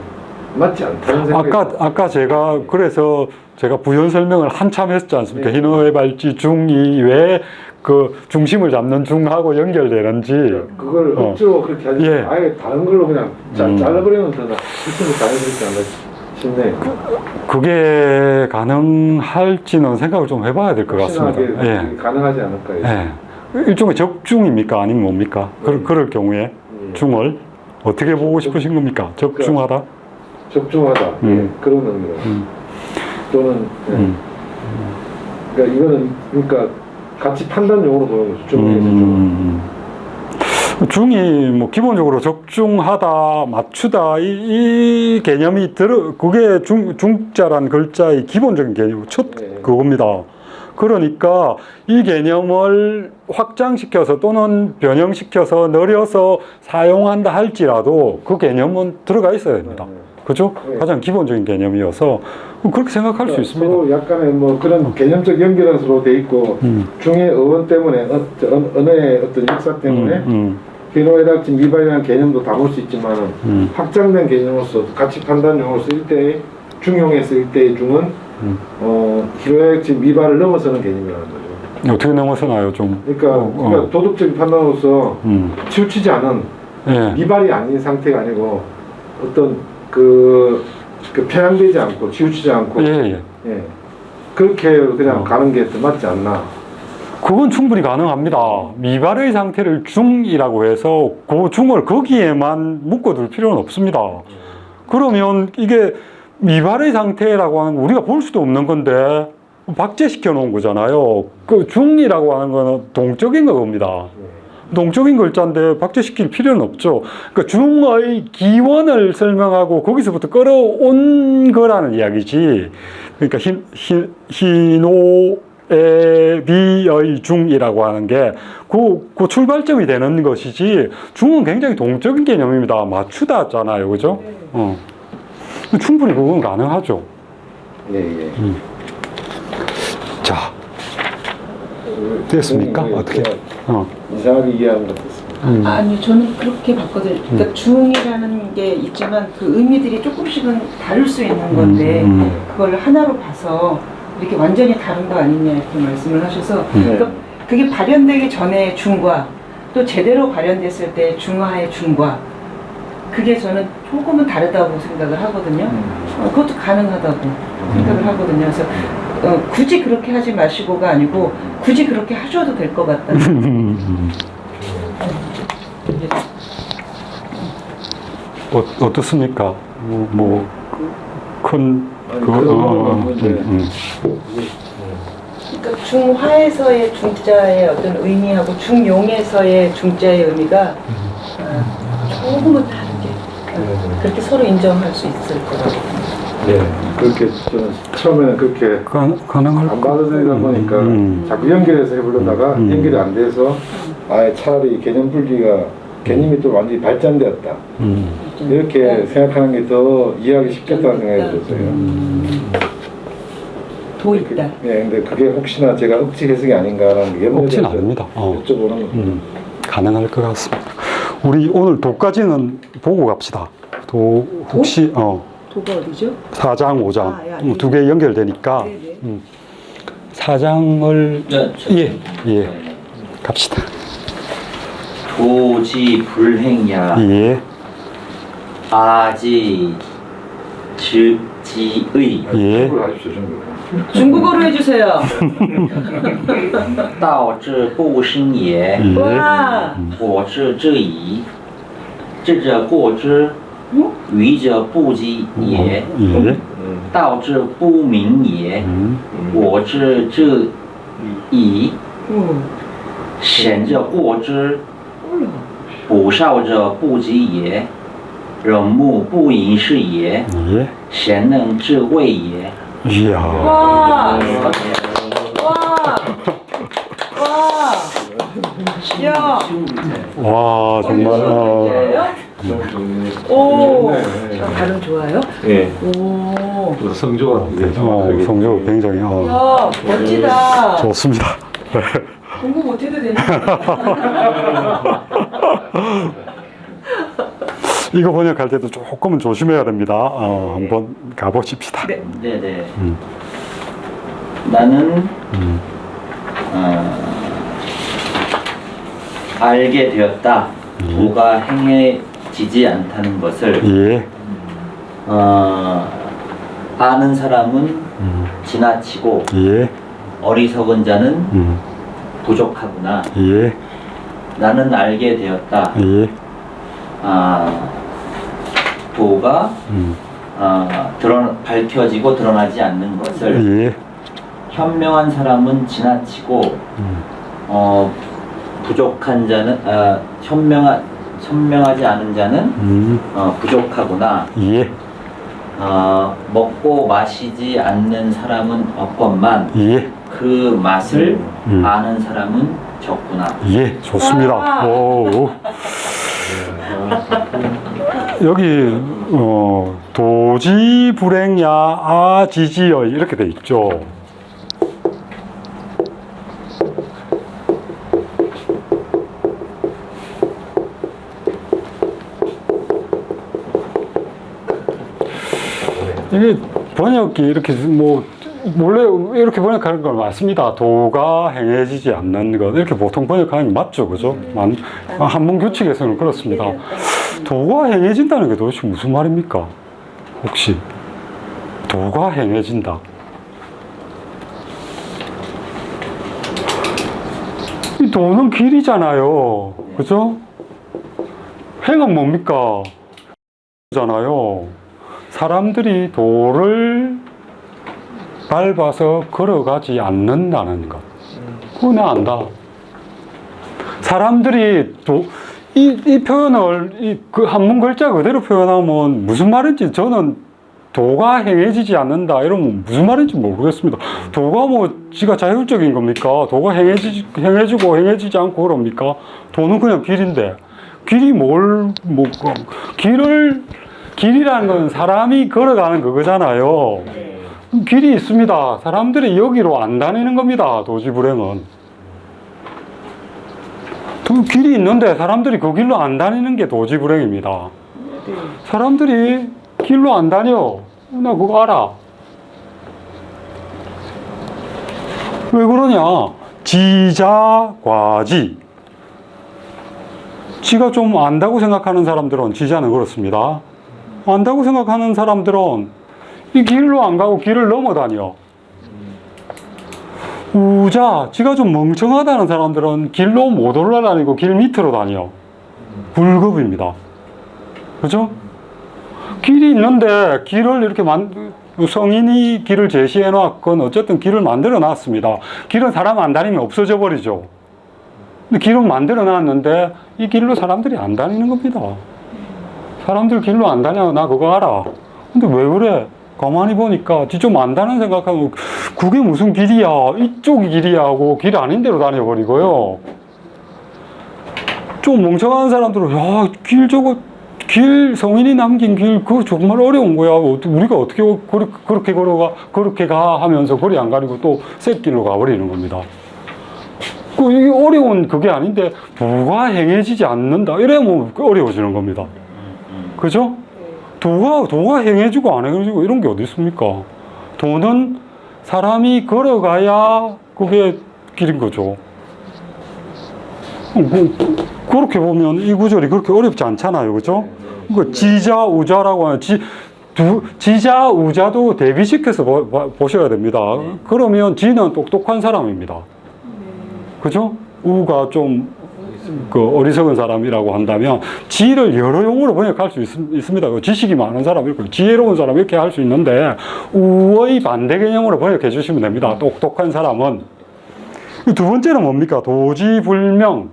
맞지 않다는 생각이 아까 제가 그래서 제가 부연 설명을 한참 했지 않습니까? 네. 희노애 발지 중이 왜 그 중심을 잡는 중하고 연결되는지. 그걸 어. 억지로 그렇게 하지 예. 아예 다른 걸로 그냥 잘라버리면 더 훨씬 더 자연스럽지 않나 싶네. 그게 가능할지는 생각을 좀 해봐야 될 것 같습니다. 확실하게 예. 가능하지 않을까요? 예. 일종의 적중입니까? 아니면 뭡니까? 그럴 경우에 예. 중을 어떻게 보고 싶으신 겁니까? 적중하다? 적중하다. 음. 예, 그런 의미로. 음. 또는 예. 음. 그러니까 이거는 같이 판단용으로 보는 거죠. 중에서 중. 중이 뭐 기본적으로 적중하다, 맞추다 이 개념이 그게 중자란 글자의 기본적인 개념 첫 네. 그겁니다. 그러니까 이 개념을 확장시켜서 또는 변형시켜서 늘려서 사용한다 할지라도 그 개념은 들어가 있어야 됩니다. 그죠? 네. 가장 기본적인 개념이어서 그렇게 생각할 수 있습니다. 서로 약간의 뭐 그런 개념적 연결은 서로 돼 있고 중의 어원 때문에 언어의 어떤 역사 때문에 희노애락지 미발이라는 개념도 담을 수 있지만 확장된 개념으로서 가치 판단용으로 쓰일 때 중용에 쓰일 때의 중은 희노애락지 미발을 넘어서는 개념이라는 거죠. 어떻게 넘어서나요, 좀? 그러니까 도덕적인 판단으로서 치우치지 않은 예. 미발이 아닌 상태가 아니고 어떤 그 편향되지 않고 치우치지 않고 예. 예. 그렇게 그냥 가는 게 더 맞지 않나. 그건 충분히 가능합니다. 미발의 상태를 중이라고 해서 그 중을 거기에만 묶어둘 필요는 없습니다. 그러면 이게 미발의 상태라고 하는 거 우리가 볼 수도 없는 건데 박제시켜 놓은 거잖아요. 그 중이라고 하는 거는 동적인 겁니다. 동적인 글자인데 박제시킬 필요는 없죠. 그러니까 중의 기원을 설명하고 거기서부터 끌어온 거라는 이야기지. 그러니까 희노애비의 중이라고 하는 게 그 출발점이 되는 것이지 중은 굉장히 동적인 개념입니다. 맞추다잖아요. 그죠? 충분히 그건 가능하죠. 예, 예. 자, 됐습니까? 어떻게? 이상하게 이해한 것 같습니다. 아니 저는 그렇게 봤거든요. 그러니까 중이라는 게 있지만 그 의미들이 조금씩은 다를 수 있는 건데 그걸 하나로 봐서 이렇게 완전히 다른 거 아니냐 이렇게 말씀을 하셔서 그러니까 그게 발현되기 전에 중과 또 제대로 발현됐을 때 중화의 중과 그게 저는 조금은 다르다고 생각을 하거든요. 그것도 가능하다고 생각을 하거든요. 그래서 굳이 그렇게 하지 마시고가 아니고 굳이 그렇게 하셔도 될 것 같다. 어떻습니까? 큰 그러니까 중화에서의 중자의 어떤 의미하고 중용에서의 중자의 의미가 조금은 다르게 그렇게 서로 인정할 수 있을 거라고. 네, 그렇게 저는 처음에는 그렇게 가능할 안 받아들이다 보니까 자꾸 연결해서 해보려다가 연결이 안 돼서 아예 차라리 개념 풀기가 개념이 또 완전히 발전되었다. 이렇게 생각하는 게 더 이해하기 쉽겠다는 생각이 들었어요. 도 있다. 예, 근데 그게 혹시나 제가 억지 해석이 아닌가라는 게 억지는 아닙니다. 여쭤보는 겁니다. 가능할 것 같습니다. 우리 오늘 도까지는 보고 갑시다. 도 혹시 도가 어디죠? 4장, 5장 예, 두 개 연결되니까 네네. 4장을 네, 예 갑시다. 도지 불행야 예, 아지 즉지의 예, 중국을 하십시오, 중국. 중국어로 해주세요. 道之不生也 예. 와. 我之至矣智者过之 愚者不及也 예, 道之不明也 我之至矣 贤者过之 不少者不及也 人目不盈是也 예. 贤能智慧也 이야. 와. 와. 와. 야. 와 정말 오. 네. 발음 좋아요? 예. 오. 성조가 성적 굉장히 야, 멋지다. 좋습니다. 공부 못해도 되나? 이거 번역할 때도 조금은 조심해야 됩니다. 한번 가보십시다. 네. 네네. 나는 알게 되었다. 도가 행해지지 않다는 것을 예. 아는 사람은 지나치고 예. 어리석은 자는 부족하구나. 예. 나는 알게 되었다. 예. 도가 밝혀지고 드러나지 않는 것을 예. 현명한 사람은 지나치고 부족한 자는 현명하지 않은 자는 부족하구나. 예. 먹고 마시지 않는 사람은 없건만 예. 그 맛을 아는 사람은 적구나. 예. 좋습니다. 오. 여기 도지불행야 아지지의 이렇게 돼 있죠. 이게 번역이 이렇게 뭐 원래 이렇게 번역하는 건 맞습니다. 도가 행해지지 않는 것 이렇게 보통 번역하는 게 맞죠, 그죠? 한문 규칙에서는 그렇습니다. 도가 행해진다는 게 도대체 무슨 말입니까? 혹시 도가 행해진다. 이 도는 길이잖아요, 그죠? 행은 뭡니까? 잖아요. 사람들이 도를 밟아서 걸어가지 않는다는 것. 그거 내가 안다. 사람들이 이 표현을 그 한문 글자 그대로 표현하면 무슨 말인지 저는 도가 행해지지 않는다 이러면 무슨 말인지 모르겠습니다. 도가 뭐 지가 자율적인 겁니까? 도가 행해지고 행해지지 않고 그럽니까? 도는 그냥 길인데 길이 길이라는 건 사람이 걸어가는 그거잖아요. 길이 있습니다. 사람들이 여기로 안 다니는 겁니다. 도지불행은. 길이 있는데 사람들이 그 길로 안 다니는 게 도지불행입니다. 사람들이 길로 안 다녀. 나 그거 알아. 왜 그러냐? 지자과지. 지가 좀 안다고 생각하는 사람들은 지자는 그렇습니다. 안다고 생각하는 사람들은 이 길로 안 가고 길을 넘어 다녀. 우자, 지가 좀 멍청하다는 사람들은 길로 못 올라다니고 길 밑으로 다녀. 굴급입니다. 그죠? 길이 있는데 길을 이렇게 성인이 길을 제시해 놨건 어쨌든 길을 만들어 놨습니다. 길은 사람 안 다니면 없어져 버리죠. 근데 길은 만들어 놨는데 이 길로 사람들이 안 다니는 겁니다. 사람들 길로 안 다녀. 나 그거 알아. 근데 왜 그래? 가만히 보니까 지 좀 안다는 생각하면 그게 무슨 길이야? 이쪽이 길이야 하고 길 아닌 데로 다녀버리고요. 좀 멍청한 사람들은 야, 길 성인이 남긴 길 그거 정말 어려운 거야. 우리가 어떻게 그렇게 걸어가 그렇게 가 하면서 거리 안 가리고 또 쇳길로 가버리는 겁니다. 이게 어려운 그게 아닌데 도가 행해지지 않는다. 이러면 어려워지는 겁니다. 그죠? 도가 행해지고 안 행해지고 이런 게 어디 있습니까? 도는 사람이 걸어가야 그게 길인 거죠. 그렇게 보면 이 구절이 그렇게 어렵지 않잖아요. 그죠? 그 지자, 우자라고 하는 지자, 우자도 대비시켜서 보셔야 됩니다. 그러면 지는 똑똑한 사람입니다. 그죠? 우가 좀 어리석은 사람이라고 한다면 지를 여러 용어로 번역할 수 있습니다. 지식이 많은 사람 이렇게 지혜로운 사람 이렇게 할 수 있는데 우의 반대 개념으로 번역해 주시면 됩니다. 똑똑한 사람은. 두 번째는 뭡니까? 도지불명.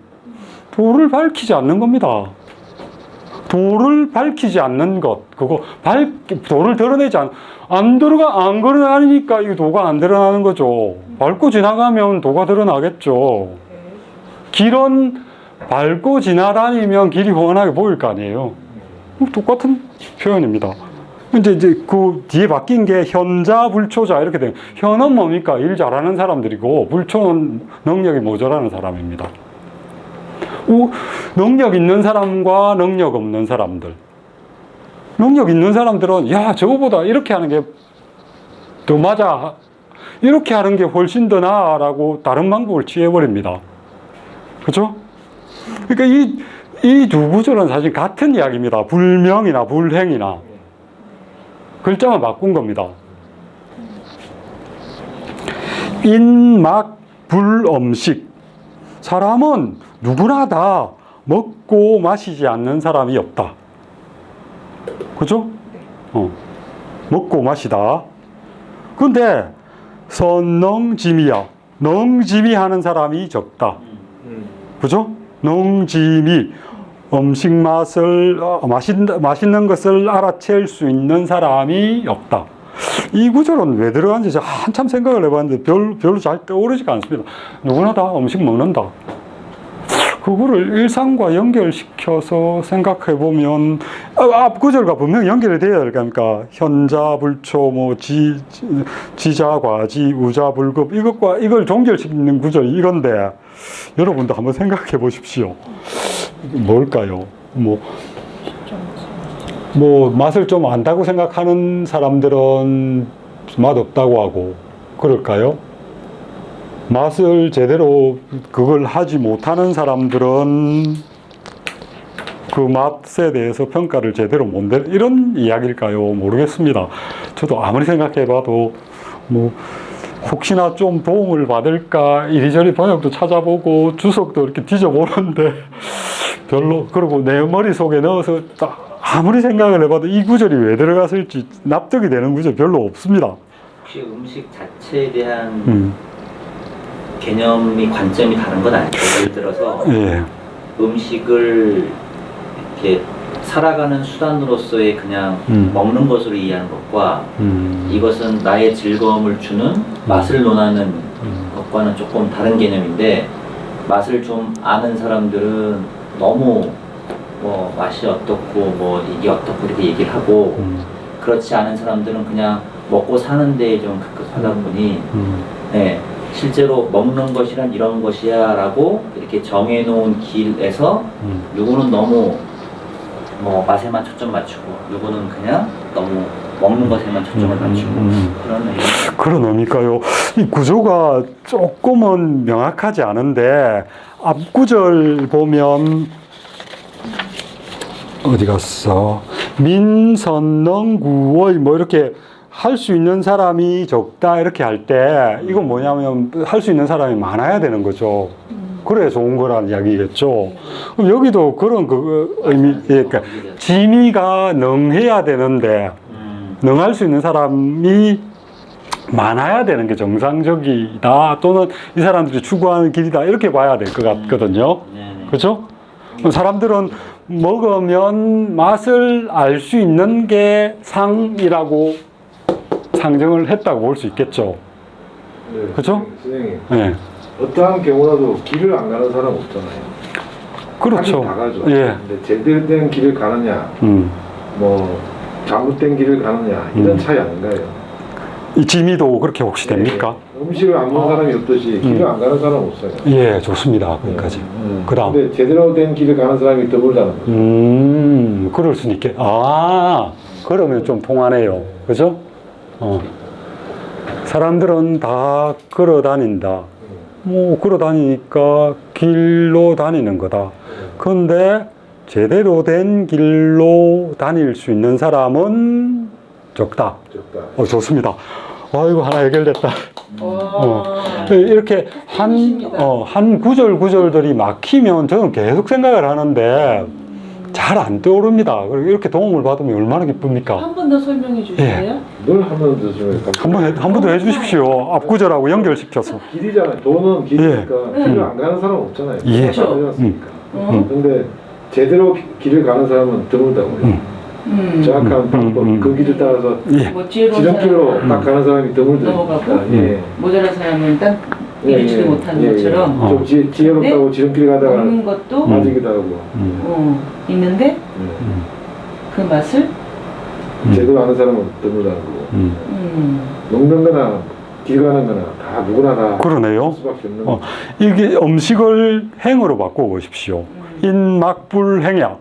도를 밝히지 않는 겁니다. 도를 밝히지 않는 것. 도를 드러내지 안 드러나니까 이 도가 안 드러나는 거죠. 밟고 지나가면 도가 드러나겠죠. 길은 밟고 지나다니면 길이 훤하게 보일 거 아니에요. 똑같은 표현입니다. 이제 그 뒤에 바뀐 게 현자, 불초자 이렇게 돼요. 현은 뭡니까? 일 잘하는 사람들이고 불초는 능력이 모자라는 사람입니다. 능력 있는 사람과 능력 없는 사람들. 능력 있는 사람들은 야 저거보다 이렇게 하는 게 더 맞아, 이렇게 하는 게 훨씬 더 나아라고 다른 방법을 취해버립니다. 그렇죠? 그러니까 이 두 구절은 사실 같은 이야기입니다. 불명이나 불행이나 글자만 바꾼 겁니다. 인막 불엄식. 사람은 누구나 다 먹고 마시지 않는 사람이 없다. 그죠? 먹고 마시다. 근데 선능지미야. 능지미 하는 사람이 적다. 그죠? 능지미. 음식 맛을, 맛있는 것을 알아챌 수 있는 사람이 없다. 이 구절은 왜 들어간지 제가 한참 생각을 해봤는데 별로 잘 떠오르지가 않습니다. 누구나 다 음식 먹는다. 그거를 일상과 연결시켜서 생각해 보면 앞 구절과 분명히 연결이 돼야 될 거니까 현자 불초 뭐 지자 과지 우자 불급 이걸 종결시키는 구절이 이건데 여러분도 한번 생각해 보십시오. 뭘까요? 뭐 맛을 좀 안다고 생각하는 사람들은 맛없다고 하고 그럴까요? 맛을 제대로 그걸 하지 못하는 사람들은 그 맛에 대해서 평가를 제대로 못 내, 이런 이야기일까요? 모르겠습니다. 저도 아무리 생각해봐도 뭐 혹시나 좀 도움을 받을까 이리저리 번역도 찾아보고 주석도 이렇게 뒤져보는데 별로, 그리고 내 머릿속에 넣어서 아무리 생각을 해봐도 이 구절이 왜 들어갔을지 납득이 되는 구절이 별로 없습니다. 혹시 음식 자체에 대한 개념이 관점이 다른 건 아니죠? 예를 들어서 예. 음식을 이렇게 살아가는 수단으로서의 그냥 먹는 것으로 이해하는 것과 이것은 나의 즐거움을 주는 맛을 논하는 것과는 조금 다른 개념인데 맛을 좀 아는 사람들은 너무 뭐 맛이 어떻고 뭐 이게 어떻고 이렇게 얘기를 하고 그렇지 않은 사람들은 그냥 먹고 사는 데에 좀 급급하다 보니 네, 실제로 먹는 것이란 이런 것이야 라고 이렇게 정해놓은 길에서 누구는 너무 뭐 맛에만 초점 맞추고 누구는 그냥 너무 먹는 것에만 초점을 맞추고 그런 의미일까요? 이 구조가 조금은 명확하지 않은데 앞 구절 보면 어디 갔어? 민선능구의 뭐 이렇게 할 수 있는 사람이 적다 이렇게 할 때 이건 뭐냐면 할 수 있는 사람이 많아야 되는 거죠. 그래야 좋은 거란 이야기겠죠. 그럼 여기도 그런 그 의미, 그러니까 지미가 능해야 되는데 능할 수 있는 사람이 많아야 되는 게 정상적이다 또는 이 사람들이 추구하는 길이다 이렇게 봐야 될 것 같거든요. 그렇죠? 사람들은 먹으면 맛을 알 수 있는 게 상이라고 상정을 했다고 볼 수 있겠죠. 네, 그렇죠? 선생님, 네. 어떠한 경우라도 길을 안 가는 사람 없잖아요. 그렇죠. 가긴 다 가죠. 예. 근데 제대로 된 길을 가느냐, 뭐 잘못된 길을 가느냐 이런 차이 아닌가요? 이 지미도 그렇게 혹시 됩니까? 음식을 안 먹는 사람이 없듯이 길을 안 가는 사람 없어요. 예, 좋습니다. 거기까지. 그다음. 근데 제대로 된 길을 가는 사람이 드물다는 거죠. 그럴 수는 있겠. 그러면 좀 통하네요. 그죠? 사람들은 다 걸어 다닌다. 뭐 걸어 다니니까 길로 다니는 거다. 그런데 제대로 된 길로 다닐 수 있는 사람은 적다. 적다. 좋습니다. 이거 하나 해결됐다. 이렇게 한 구절들이 막히면 저는 계속 생각을 하는데 잘 안 떠오릅니다. 그리고 이렇게 도움을 받으면 얼마나 기쁩니까? 한 번 더 설명해 주실래요? 늘 하면 되죠. 한 번 더 해주십시오. 앞 구절하고 연결시켜서. 길이잖아요. 돈은 길이니까 길을 안 가는 사람 없잖아요. 예. 그렇지 않습니까? 근데 제대로 길을 가는 사람은 드물다고요. 정확한 방법, 그 길을 따라서 뭐 지혜로운 지름길로 사람 딱 가는 사람이 드물다. 넘어가고 예. 모자란 사람은 딱 이르지도 못하는 것처럼 좀 지혜롭다고 지름길 가다가 먹는 것도 맞기도 하고 있는데 그 맛을 제대로 아는 사람은 드물다는 거고 먹는 거나 길 가는 거나 다 누구나 다 그러네요. 할 수밖에 없는 거. 이게 음식을 행으로 바꿔 보십시오. 인막불행야.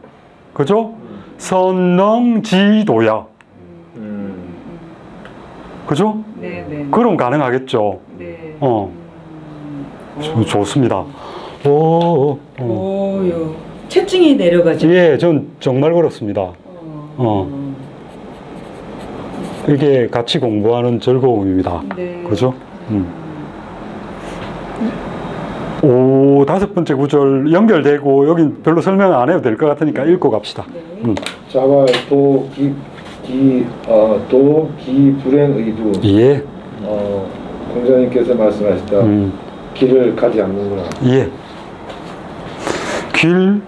그죠? 선능지도야. 그죠? 네, 네. 그럼 가능하겠죠. 네. 좋습니다. 오, 오요. 채증이 내려가죠. 예, 전 정말 그렇습니다. 이게 같이 공부하는 즐거움입니다. 네. 그죠? 오, 5번째 구절 연결되고 여긴 별로 설명 안 해도 될 것 같으니까 읽고 갑시다. 네. 자발 도기 불행의도 예, 공자님께서 말씀하셨다. 길을 가지 않는구나. 예. 길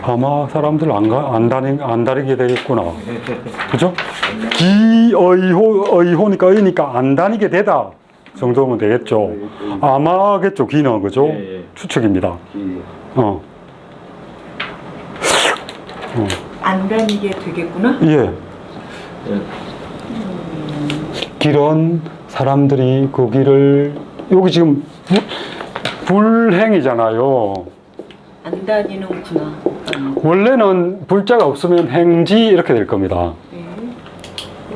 아마 사람들 안 다니게 되겠구나. 그죠? 의호니까 의니까 안 다니게 되다 정도면 되겠죠. 아마겠죠, 기는. 그죠? 예, 예. 추측입니다. 기. 안 다니게 되겠구나. 예. 길은 사람들이 그 길을, 여기 지금 불행이잖아요. 안 다니는구나. 원래는 불자가 없으면 행지 이렇게 될 겁니다. 네.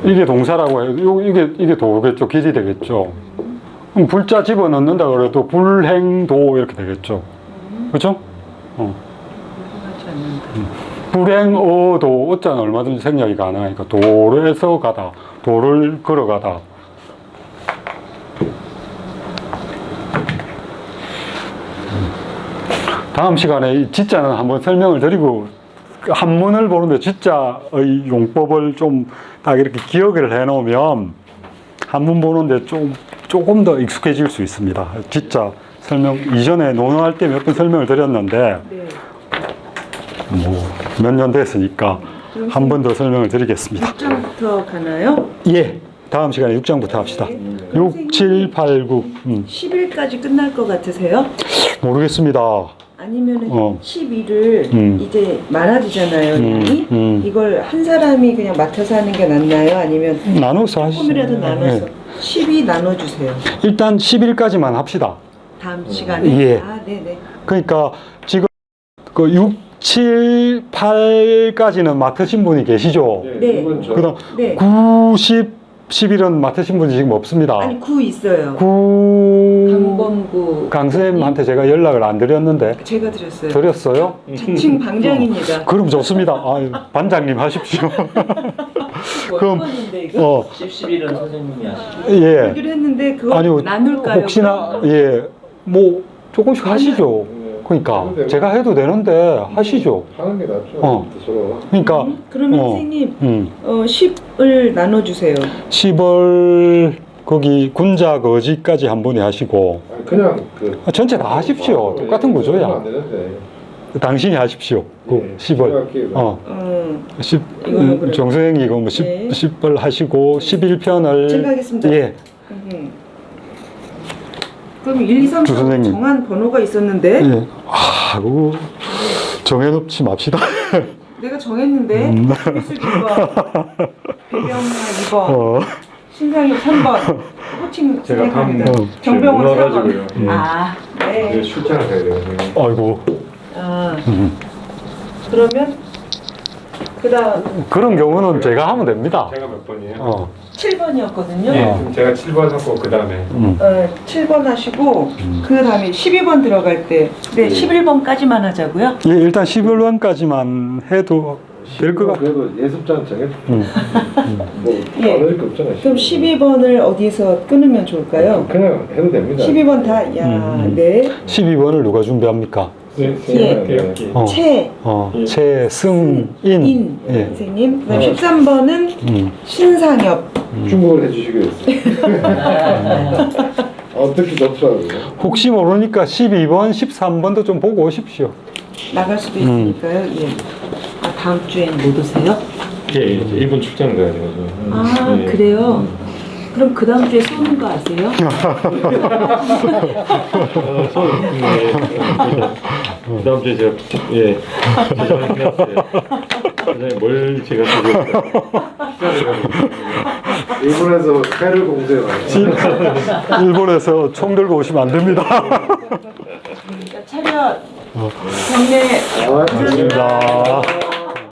이게 동사라고 해요. 이게 도겠죠. 길이 되겠죠. 그럼 불자 집어넣는다 그래도 불행도 이렇게 되겠죠. 그렇죠? 하지 않는다. 불행어도 어쩌면 얼마든지 생략이 가능하니까 도로에서 가다, 도를 걸어가다. 다음 시간에 이 지자는 한번 설명을 드리고, 한문을 보는데 지자의 용법을 좀 딱 이렇게 기억을 해 놓으면 한문 보는데 조금 더 익숙해질 수 있습니다. 지자 설명, 이전에 논어할 때 몇 번 설명을 드렸는데, 네. 몇 년 됐으니까 한 번 더 설명을 드리겠습니다. 6장부터 가나요? 예, 다음 시간에 6장부터 합시다. 6, 7, 8, 9. 10일까지 끝날 것 같으세요? 모르겠습니다. 아니면은 12를 12를 이제 많아지잖아요, 양이. 이걸 한 사람이 그냥 맡아서 하는 게 낫나요? 아니면 나눠서 하시죠. 조금이라도 나눠서 예. 12 나눠주세요. 일단 10일까지만 합시다. 다음 시간에. 예. 아, 네네. 그러니까 지금 그 6, 7, 8까지는 맡으신 분이 계시죠? 네. 이건 저 그다음 네. 9, 10, 11은 맡으신 분이 지금 없습니다. 아니 9 있어요. 9 강범구 강선생님한테 제가 연락을 안 드렸는데 제가 드렸어요. 드렸어요? 자칭 방장입니다. 그럼 좋습니다. 반장님 하십시오. 그럼 했는데 이거 11은 선생님이 하시고 예. 얘기를 했는데 그거 아니요, 나눌까요? 혹시나 뭐 조금씩 하시죠. 그러니까 제가 해도 되는데 하시죠. 하는 게 낫죠. 어. 서로. 그러니까 그러면 선생님 10을 10을 나눠주세요. 거기 군자 거지까지 한 번에 하시고 아니, 그냥 그 전체 다 하십시오. 똑같은 안 구조야. 되는데. 당신이 하십시오. 그 예, 10을 제가 할게요. 10 이거는 그래. 정선생이 이거 뭐 10, 네. 10을 하시고 11편을 제가 하겠습니다. 예. 그럼 1, 2, 3, 주 4 선생님. 정한 번호가 있었는데 예. 그거 정해놓지 맙시다. 내가 정했는데 필수 2번, 배경화 2번, 신상엽 3번, 호칭 제가 생각합니다. 감 정병원 문화가지고요. 4번. 아, 네. 출장을 가야 돼요. 아이고. 아, 그러면 그다음 그런 경우는 제가 하면 됩니다. 제가 몇 번이에요? 7번이었거든요. 예, 그럼 제가 7번 하고 그 다음에 7번 하시고 그 다음에 12번 들어갈 때 네, 11번까지만 하자고요. 예, 일단 11번까지만 해도 될 것 같아요. 그래도 예습장 정해. 뭐 예. 받을 게 없잖아요. 그럼 12번을 어디서 끊으면 좋을까요? 그냥 해도 됩니다. 12번 다, 야, 네. 12번을 누가 준비합니까? 네, 예. 배웠기. 최승인. 인 예. 선생님. 그다음 13번은 신상엽. 중국어를 해주시겠어요? 어떻게 접수하고요? 혹시 모르니까 12번, 13번도 좀 보고 오십시오. 나갈 수도 있으니까요. 예. 아, 다음 주엔 못 오세요? 예, 이제 일본 출장 가야 돼가지고. 아, 예. 그래요? 그럼 그 다음 주에 쏘는 거 아세요? 그 다음 주에 제가 사장님 뭘 제가 일본에서 회를 공세해 와요. 일본에서 총 들고 오시면 안 됩니다. 차렷. 경례. 아, 감사합니다.